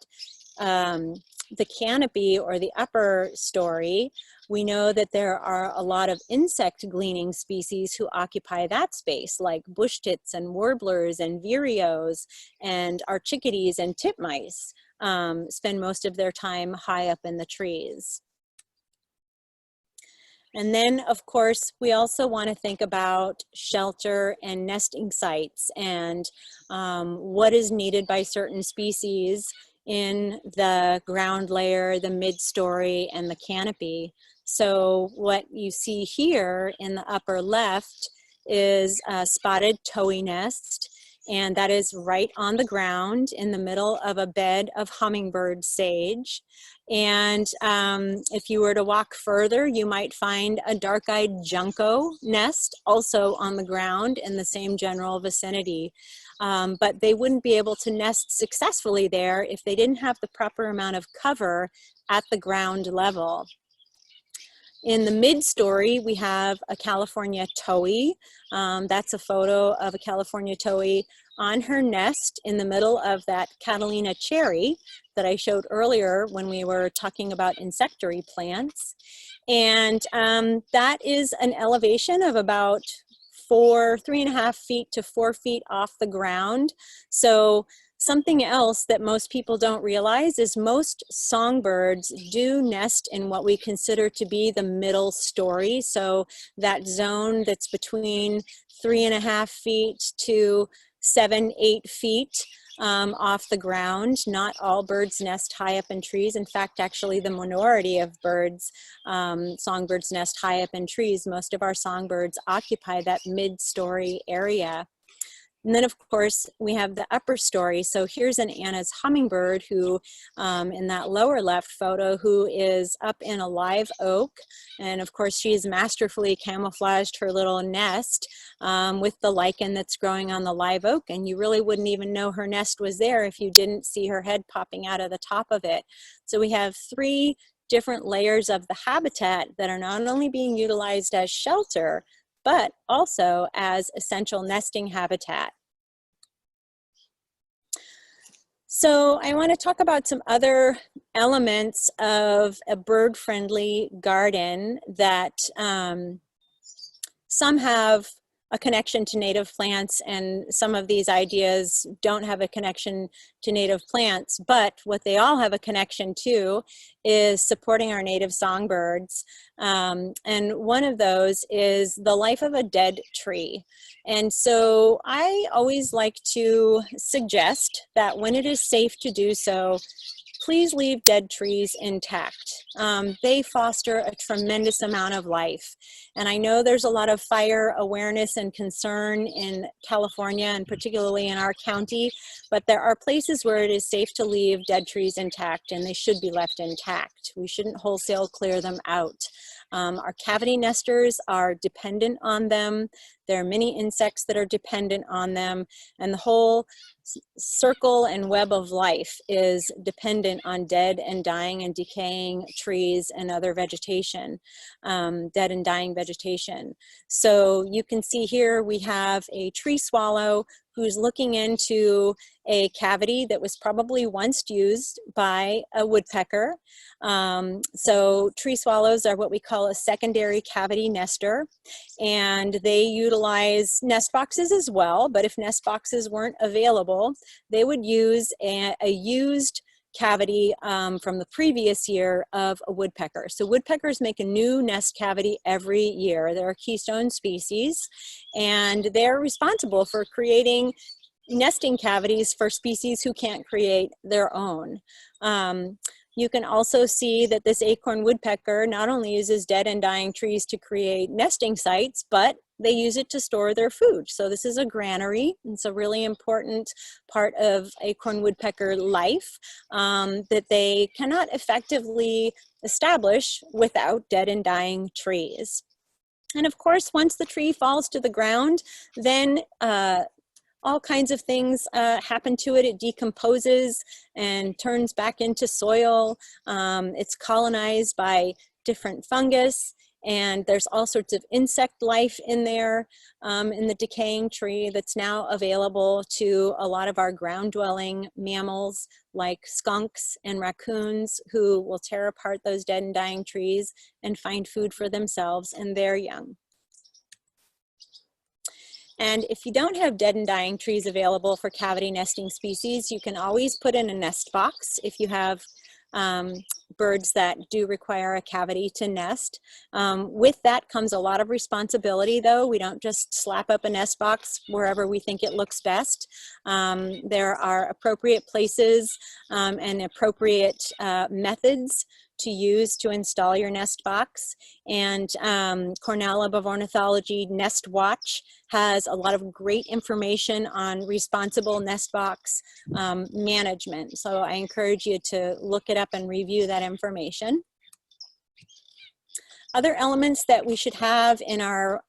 the canopy or the upper story, we know that there are a lot of insect gleaning species who occupy that space, like bush tits and warblers and vireos, and our chickadees and titmice spend most of their time high up in the trees. And then, of course, we also want to think about shelter and nesting sites and what is needed by certain species in the ground layer, the mid-story, and the canopy. So what you see here in the upper left is a spotted towhee nest, and that is right on the ground in the middle of a bed of hummingbird sage. And if you were to walk further, you might find a dark-eyed junco nest also on the ground in the same general vicinity. But they wouldn't be able to nest successfully there if they didn't have the proper amount of cover at the ground level. In the mid-story, we have a California towhee. That's a photo of a California towhee on her nest in the middle of that Catalina cherry that I showed earlier when we were talking about insectary plants. And that is an elevation of about 3.5 feet to 4 feet off the ground. So something else that most people don't realize is most songbirds do nest in what we consider to be the middle story. So that zone that's between 3.5 feet to 7-8 feet off the ground. Not all birds nest high up in trees. In fact, actually the minority of birds, songbirds nest high up in trees. Most of our songbirds occupy that mid-story area. And then, of course, we have the upper story. So here's an Anna's hummingbird who, in that lower left photo, who is up in a live oak. And of course, she's masterfully camouflaged her little nest with the lichen that's growing on the live oak. And you really wouldn't even know her nest was there if you didn't see her head popping out of the top of it. So we have 3 different layers of the habitat that are not only being utilized as shelter, but also as essential nesting habitat. So I want to talk about some other elements of a bird-friendly garden that some have a connection to native plants, and some of these ideas don't have a connection to native plants, but what they all have a connection to is supporting our native songbirds. And one of those is the life of a dead tree. And so I always like to suggest that when it is safe to do so, please leave dead trees intact. They foster a tremendous amount of life. And I know there's a lot of fire awareness and concern in California, and particularly in our county, but there are places where it is safe to leave dead trees intact, and they should be left intact. We shouldn't wholesale clear them out. Our cavity nesters are dependent on them. There are many insects that are dependent on them, and the whole circle and web of life is dependent on dead and dying and decaying trees and other vegetation, dead and dying vegetation. So you can see here we have a tree swallow who's looking into a cavity that was probably once used by a woodpecker. So tree swallows are what we call a secondary cavity nester, and they utilize nest boxes as well, but if nest boxes weren't available, they would use a used cavity from the previous year of a woodpecker. So woodpeckers make a new nest cavity every year. They're a keystone species, and they're responsible for creating nesting cavities for species who can't create their own. You can also see that this acorn woodpecker not only uses dead and dying trees to create nesting sites, but they use it to store their food. So this is a granary. It's a really important part of acorn woodpecker life that they cannot effectively establish without dead and dying trees. And of course, once the tree falls to the ground, then all kinds of things happen to it. It decomposes and turns back into soil. It's colonized by different fungus, and there's all sorts of insect life in there in the decaying tree that's now available to a lot of our ground-dwelling mammals like skunks and raccoons, who will tear apart those dead and dying trees and find food for themselves and their young. And if you don't have dead and dying trees available for cavity nesting species, you can always put in a nest box if you have birds that do require a cavity to nest. With that comes a lot of responsibility, though. We don't just slap up a nest box wherever we think it looks best. There are appropriate places and appropriate methods to use to install your nest box. And Cornell Lab of Ornithology Nest Watch has a lot of great information on responsible nest box management. So I encourage you to look it up and review that information. Other elements that we should have in our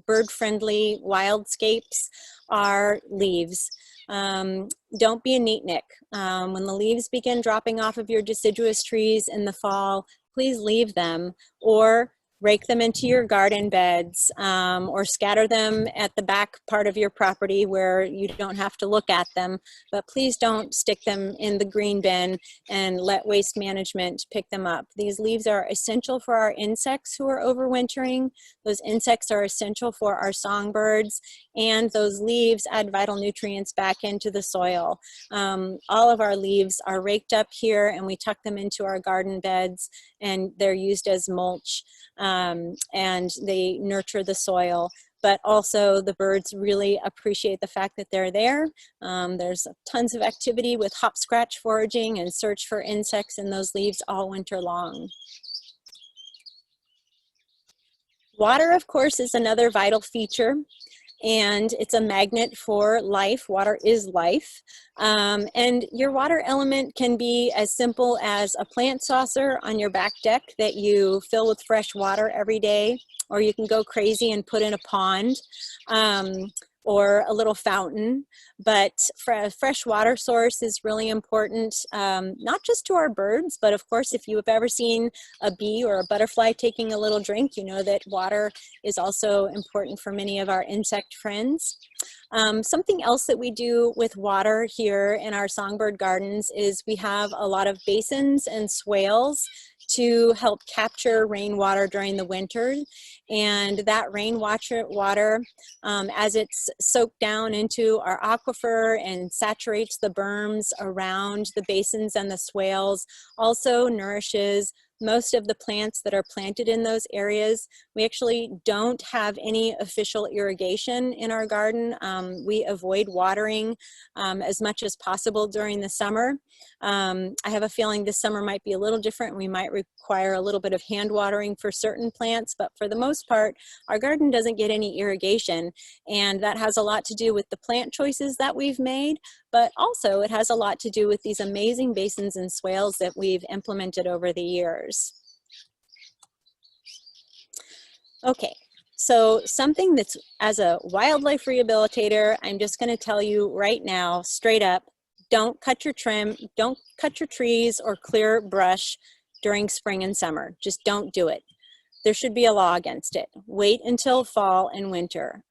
bird-friendly wildscapes are leaves. Don't be a neatnik. When the leaves begin dropping off of your deciduous trees in the fall, please leave them, or rake them into your garden beds, or scatter them at the back part of your property where you don't have to look at them. But please don't stick them in the green bin and let waste management pick them up. These leaves are essential for our insects who are overwintering. Those insects are essential for our songbirds, and those leaves add vital nutrients back into the soil. All of our leaves are raked up here, and we tuck them into our garden beds, and they're used as mulch. And they nurture the soil, but also the birds really appreciate the fact that they're there. There's tons of activity with hop scratch foraging and search for insects in those leaves all winter long. Water, of course, is another vital feature, and it's a magnet for life. Water is life. And your water element can be as simple as a plant saucer on your back deck that you fill with fresh water every day, or you can go crazy and put in a pond or a little fountain. But a fresh water source is really important, not just to our birds, but of course, if you have ever seen a bee or a butterfly taking a little drink, you know that water is also important for many of our insect friends. Something else that we do with water here in our songbird gardens is we have a lot of basins and swales to help capture rainwater during the winter. And that rainwater, as it's soaked down into our aquifer and saturates the berms around the basins and the swales, also nourishes most of the plants that are planted in those areas. We actually don't have any official irrigation in our garden. We avoid watering as much as possible during the summer. I have a feeling this summer might be a little different. We might require a little bit of hand watering for certain plants, but for the most part, our garden doesn't get any irrigation, and that has a lot to do with the plant choices that we've made, but also it has a lot to do with these amazing basins and swales that we've implemented over the years. Okay, so something that's, as a wildlife rehabilitator, I'm just going to tell you right now, straight up, don't cut your trees or clear brush during spring and summer. Just don't do it. There should be a law against it. Wait until fall and winter.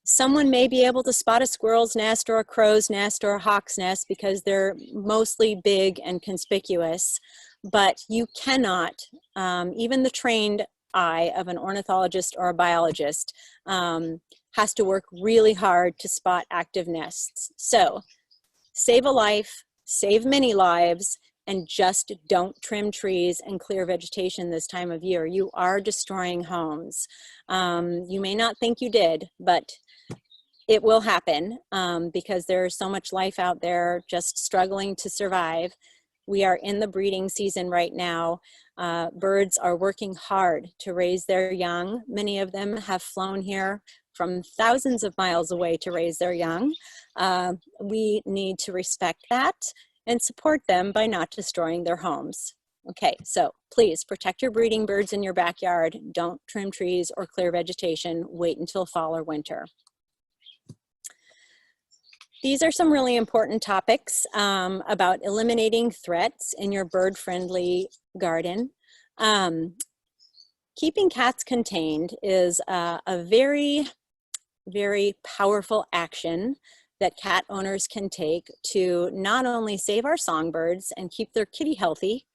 Someone may be able to spot a squirrel's nest or a crow's nest or a hawk's nest because they're mostly big and conspicuous, but you cannot, even the trained eye of an ornithologist or a biologist has to work really hard to spot active nests. So save a life, save many lives, and just don't trim trees and clear vegetation this time of year. You are destroying homes. You may not think you did, but it will happen because there's so much life out there just struggling to survive. We are in the breeding season right now. Birds are working hard to raise their young. Many of them have flown here from thousands of miles away to raise their young. We need to respect that and support them by not destroying their homes. Okay, so please protect your breeding birds in your backyard. Don't trim trees or clear vegetation. Wait until fall or winter. These are some really important topics about eliminating threats in your bird-friendly garden. Keeping cats contained is a very, very powerful action that cat owners can take to not only save our songbirds and keep their kitty healthy,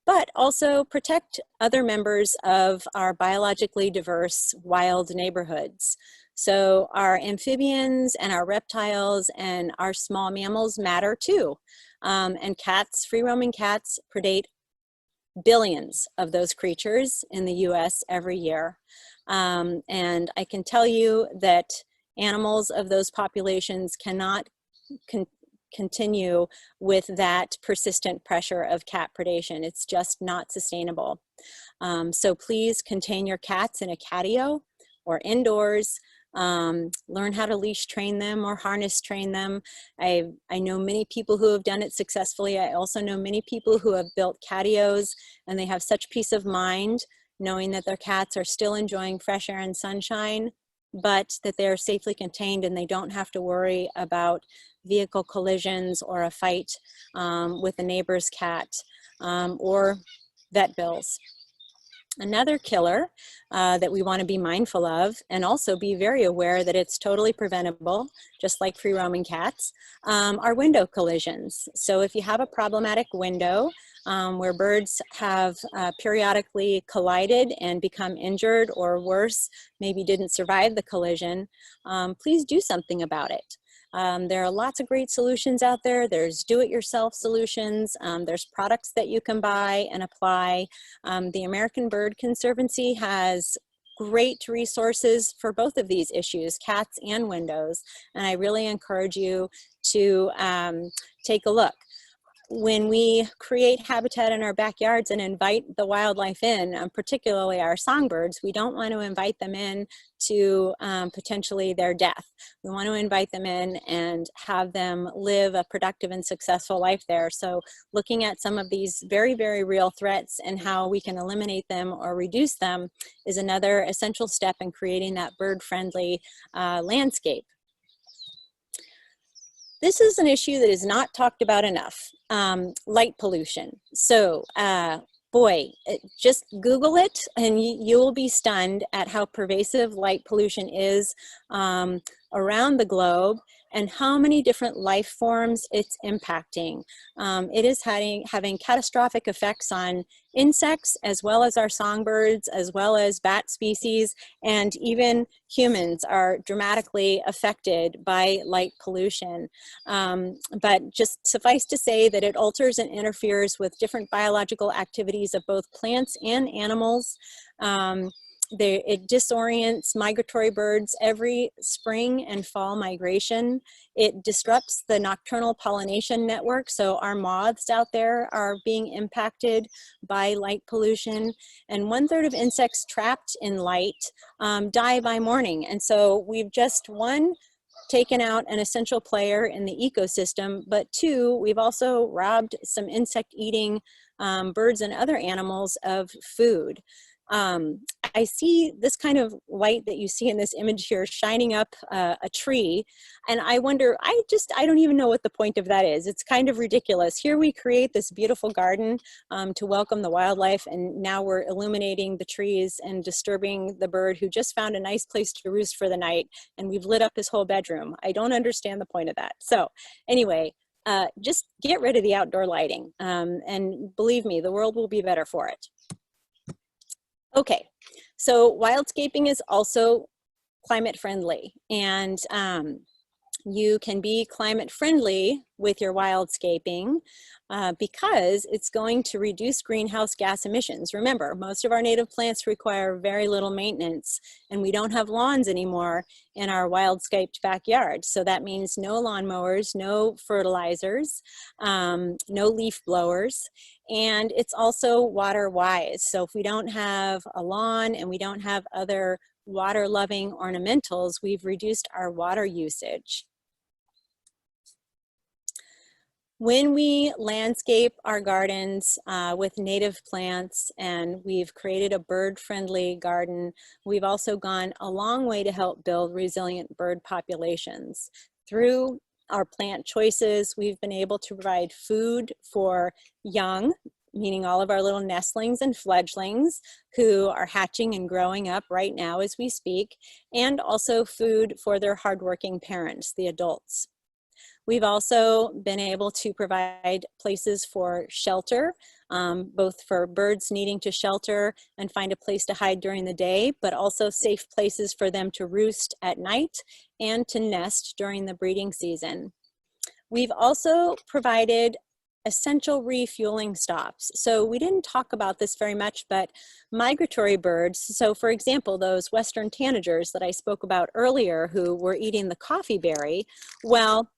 but also protect other members of our biologically diverse wild neighborhoods. So our amphibians and our reptiles and our small mammals matter too. And cats, free-roaming cats, predate billions of those creatures in the US every year. And I can tell you that animals of those populations cannot continue with that persistent pressure of cat predation. It's just not sustainable. So please contain your cats in a patio or indoors. Learn how to leash train them or harness train them. I know many people who have done it successfully. I also know many people who have built catios, and they have such peace of mind knowing that their cats are still enjoying fresh air and sunshine, but that they are safely contained and they don't have to worry about vehicle collisions or a fight with a neighbor's cat or vet bills. Another killer that we want to be mindful of and also be very aware that it's totally preventable, just like free-roaming cats, are window collisions. So if you have a problematic window where birds have periodically collided and become injured, or worse, maybe didn't survive the collision, please do something about it. There are lots of great solutions out there. There's do-it-yourself solutions. There's products that you can buy and apply. The American Bird Conservancy has great resources for both of these issues, cats and windows, and I really encourage you to take a look. When we create habitat in our backyards and invite the wildlife in, particularly our songbirds, we don't want to invite them in to potentially their death. We want to invite them in and have them live a productive and successful life there. So looking at some of these very, very real threats and how we can eliminate them or reduce them is another essential step in creating that bird-friendly landscape. This is an issue that is not talked about enough, light pollution. So, boy, just Google it and you will be stunned at how pervasive light pollution is around the globe and how many different life forms it's impacting. It is having catastrophic effects on insects, as well as our songbirds, as well as bat species, and even humans are dramatically affected by light pollution. But just suffice to say that it alters and interferes with different biological activities of both plants and animals. It disorients migratory birds every spring and fall migration. It disrupts the nocturnal pollination network, so our moths out there are being impacted by light pollution. And 1/3 of insects trapped in light die by morning. And so we've just, one, taken out an essential player in the ecosystem, but two, we've also robbed some insect-eating birds and other animals of food. I see this kind of light that you see in this image here shining up a tree, and I wonder, I don't even know what the point of that is. It's kind of ridiculous. Here we create this beautiful garden to welcome the wildlife, and now we're illuminating the trees and disturbing the bird who just found a nice place to roost for the night, and we've lit up his whole bedroom. I don't understand the point of that. So anyway, just get rid of the outdoor lighting, and believe me, the world will be better for it. Okay, so wildscaping is also climate friendly, and You can be climate friendly with your wildscaping because it's going to reduce greenhouse gas emissions. Remember, most of our native plants require very little maintenance, and we don't have lawns anymore in our wildscaped backyard. So that means no lawn mowers, no fertilizers, no leaf blowers, and it's also water wise. So if we don't have a lawn and we don't have other water loving ornamentals, we've reduced our water usage. When we landscape our gardens with native plants and we've created a bird-friendly garden, we've also gone a long way to help build resilient bird populations. Through our plant choices, we've been able to provide food for young, meaning all of our little nestlings and fledglings who are hatching and growing up right now as we speak, and also food for their hardworking parents, the adults. We've also been able to provide places for shelter, both for birds needing to shelter and find a place to hide during the day, but also safe places for them to roost at night and to nest during the breeding season. We've also provided essential refueling stops. So we didn't talk about this very much, but migratory birds, so for example, those western tanagers that I spoke about earlier who were eating the coffee berry, well,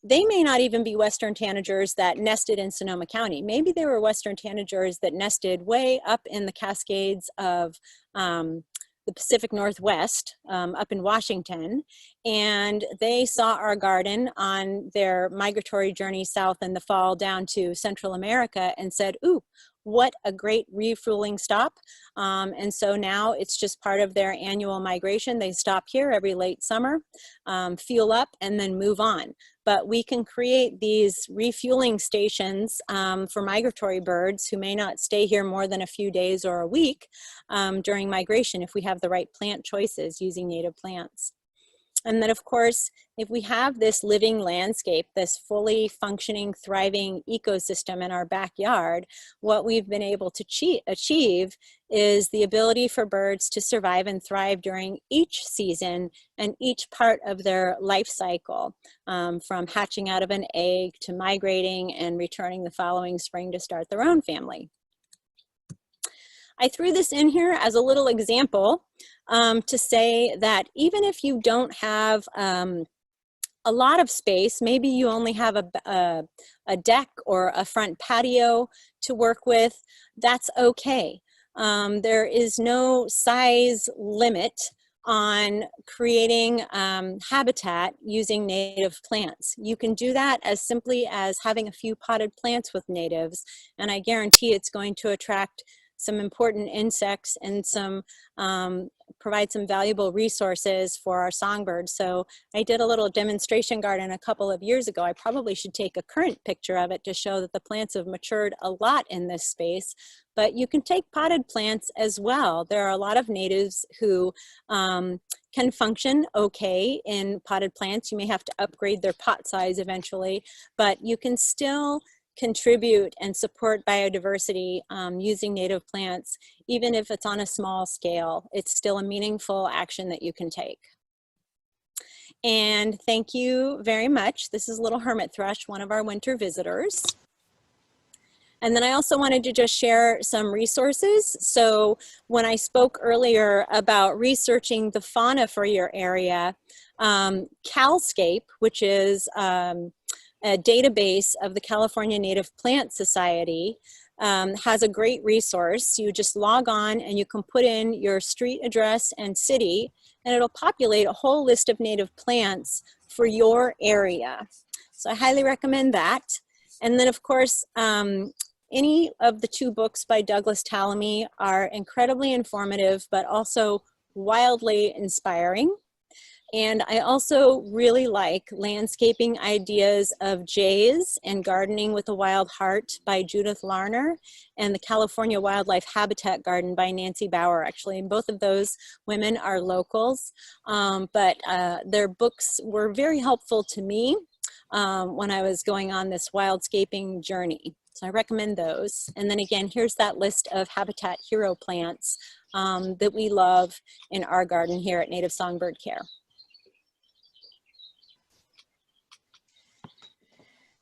they may not even be western tanagers that nested in Sonoma County. Maybe they were western tanagers that nested way up in the Cascades of the Pacific Northwest, up in Washington, and they saw our garden on their migratory journey south in the fall down to Central America and said, ooh, what a great refueling stop. And so now it's just part of their annual migration. They stop here every late summer, fuel up, and then move on. But we can create these refueling stations for migratory birds who may not stay here more than a few days or a week during migration if we have the right plant choices using native plants. And then of course, if we have this living landscape, this fully functioning, thriving ecosystem in our backyard, what we've been able to achieve is the ability for birds to survive and thrive during each season and each part of their life cycle, from hatching out of an egg to migrating and returning the following spring to start their own family. I threw this in here as a little example to say that even if you don't have a lot of space, maybe you only have a deck or a front patio to work with, that's okay. There is no size limit on creating habitat using native plants. You can do that as simply as having a few potted plants with natives, and I guarantee it's going to attract some important insects and some provide some valuable resources for our songbirds. So I did a little demonstration garden a couple of years ago. I probably should take a current picture of it to show that the plants have matured a lot in this space, but you can take potted plants as well. There are a lot of natives who can function okay in potted plants. You may have to upgrade their pot size eventually, but you can still contribute and support biodiversity using native plants, even if it's on a small scale. It's still a meaningful action that you can take. And thank you very much. This is little hermit thrush, one of our winter visitors. And then I also wanted to just share some resources. So when I spoke earlier about researching the fauna for your area, CalScape, which is a database of the California Native Plant Society, has a great resource. You just log on and you can put in your street address and city, and it'll populate a whole list of native plants for your area. So I highly recommend that. And then of course, any of the two books by Douglas Tallamy are incredibly informative, but also wildly inspiring. And I also really like Landscaping Ideas of Jays and Gardening with a Wild Heart by Judith Larner, and the California Wildlife Habitat Garden by Nancy Bauer. Actually, both of those women are locals, but their books were very helpful to me when I was going on this wildscaping journey. So I recommend those. And then again, here's that list of habitat hero plants that we love in our garden here at Native Songbird Care.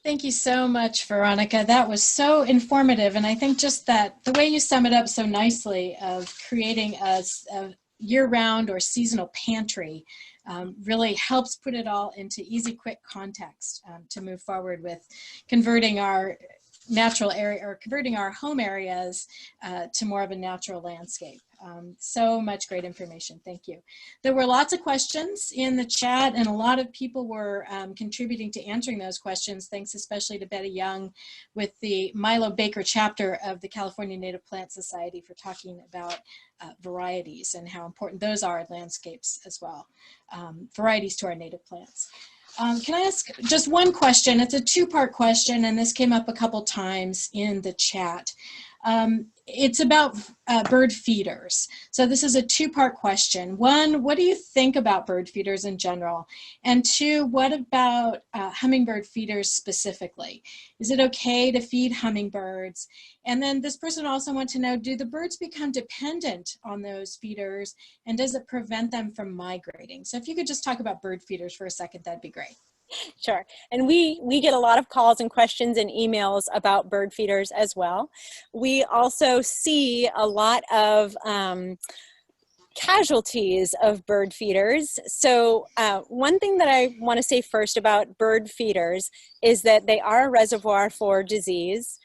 Thank you so much, Veronica. That was so informative. And I think just that the way you sum it up so nicely of creating a year-round or seasonal pantry really helps put it all into easy, quick context to move forward with converting our natural area or converting our home areas to more of a natural landscape. So much great information. Thank you. There were lots of questions in the chat, and a lot of people were contributing to answering those questions. Thanks especially to Betty Young with the Milo Baker chapter of the California Native Plant Society for talking about varieties and how important those are in landscapes as well. Varieties to our native plants. Can I ask just one question? It's a two-part question, and this came up a couple times in the chat. It's about bird feeders. So this is a two-part question. One, what do you think about bird feeders in general? And two, what about hummingbird feeders specifically? Is it okay to feed hummingbirds? And then this person also wants to know, do the birds become dependent on those feeders, and does it prevent them from migrating? So if you could just talk about bird feeders for a second, that'd be great. Sure. And we get a lot of calls and questions and emails about bird feeders as well. We also see a lot of casualties of bird feeders. So one thing that I want to say first about bird feeders is that they are a reservoir for disease.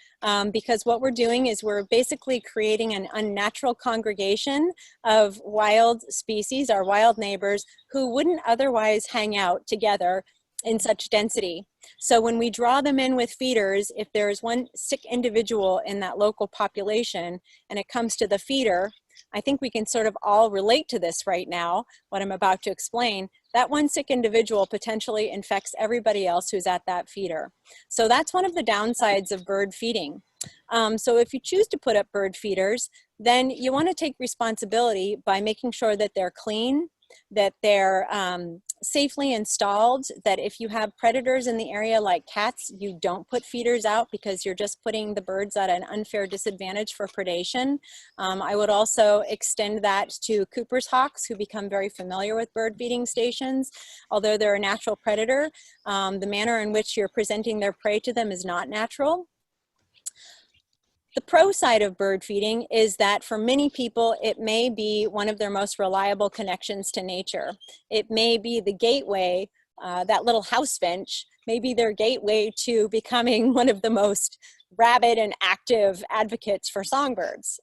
Because what we're doing is we're basically creating an unnatural congregation of wild species, our wild neighbors, who wouldn't otherwise hang out together in such density. So when we draw them in with feeders, if there's one sick individual in that local population and it comes to the feeder, I think we can sort of all relate to this right now, what I'm about to explain. That one sick individual potentially infects everybody else who's at that feeder. So that's one of the downsides of bird feeding. So if you choose to put up bird feeders, then you want to take responsibility by making sure that they're clean, that they're safely installed, that if you have predators in the area like cats, you don't put feeders out because you're just putting the birds at an unfair disadvantage for predation. I would also extend that to Cooper's hawks, who become very familiar with bird feeding stations. Although they're a natural predator, the manner in which you're presenting their prey to them is not natural. The pro side of bird feeding is that for many people, it may be one of their most reliable connections to nature. It may be the gateway, that little house bench, may be their gateway to becoming one of the most rabid and active advocates for songbirds.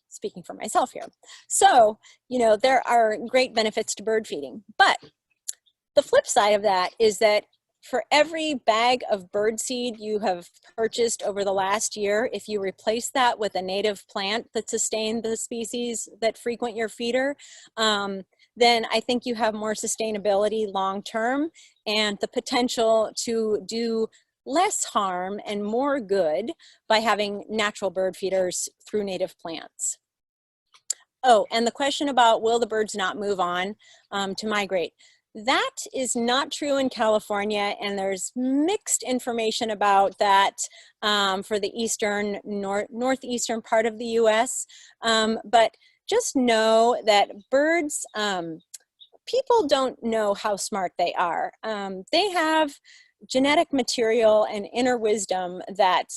Speaking for myself here. So, you know, there are great benefits to bird feeding, but the flip side of that is that for every bag of birdseed you have purchased over the last year, if you replace that with a native plant that sustains the species that frequent your feeder, then I think you have more sustainability long term and the potential to do less harm and more good by having natural bird feeders through native plants. Oh, and the question about will the birds not move on to migrate? That is not true in California, and there's mixed information about that for the eastern, northeastern part of the US. But just know that birds, people don't know how smart they are. They have genetic material and inner wisdom that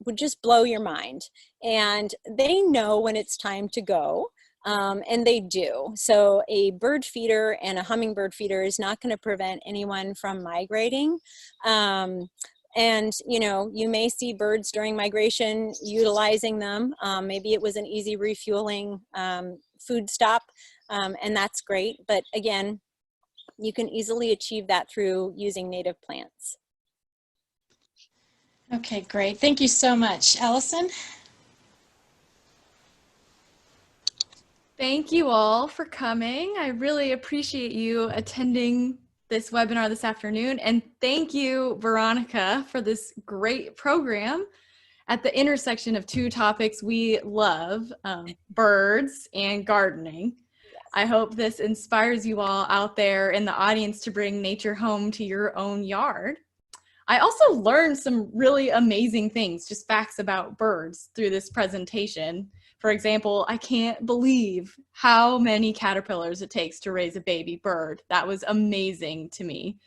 would just blow your mind. And they know when it's time to go. And they do. So a bird feeder and a hummingbird feeder is not going to prevent anyone from migrating. And, you know, you may see birds during migration utilizing them. Maybe it was an easy refueling food stop, and that's great. But again, you can easily achieve that through using native plants. Okay, great. Thank you so much. Allison? Thank you all for coming. I really appreciate you attending this webinar this afternoon. And thank you, Veronica, for this great program at the intersection of two topics we love, birds and gardening. Yes. I hope this inspires you all out there in the audience to bring nature home to your own yard. I also learned some really amazing things, just facts about birds through this presentation. For example, I can't believe how many caterpillars it takes to raise a baby bird. That was amazing to me.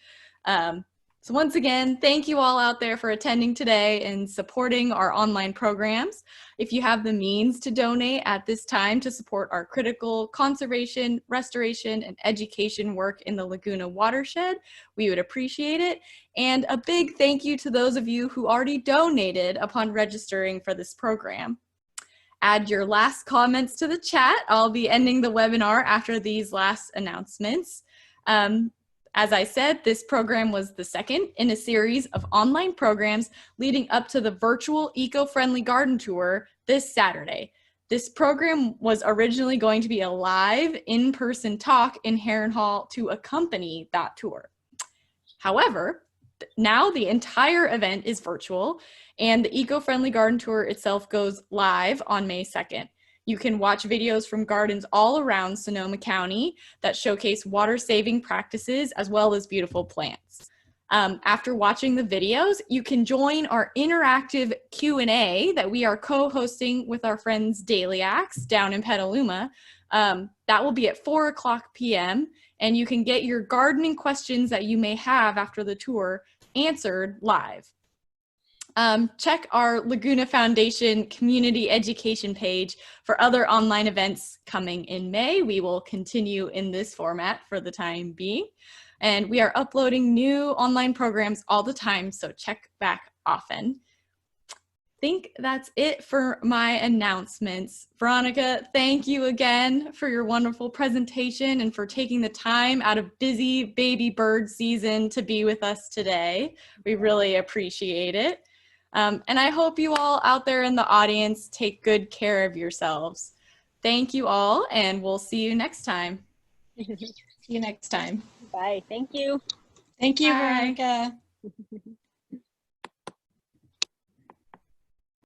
So once again, thank you all out there for attending today and supporting our online programs. If you have the means to donate at this time to support our critical conservation, restoration, and education work in the Laguna watershed, we would appreciate it. And a big thank you to those of you who already donated upon registering for this program. Add your last comments to the chat. I'll be ending the webinar after these last announcements. As I said, this program was the second in a series of online programs leading up to the virtual eco-friendly garden tour this Saturday. This program was originally going to be a live in-person talk in Heron Hall to accompany that tour. However, now the entire event is virtual and the eco-friendly garden tour itself goes live on May 2nd. You can watch videos from gardens all around Sonoma County that showcase water-saving practices as well as beautiful plants. After watching the videos, you can join our interactive Q&A that we are co-hosting with our friends Dailiacs down in Petaluma. That will be at 4:00 p.m. and you can get your gardening questions that you may have after the tour answered live. Check our Laguna Foundation community education page for other online events coming in May. We will continue in this format for the time being. And we are uploading new online programs all the time, so check back often. I think that's it for my announcements. Veronica, thank you again for your wonderful presentation and for taking the time out of busy baby bird season to be with us today. We really appreciate it. And I hope you all out there in the audience take good care of yourselves. Thank you all, and we'll see you next time. See you next time. Bye. Thank you. Thank you, Bye. Veronica.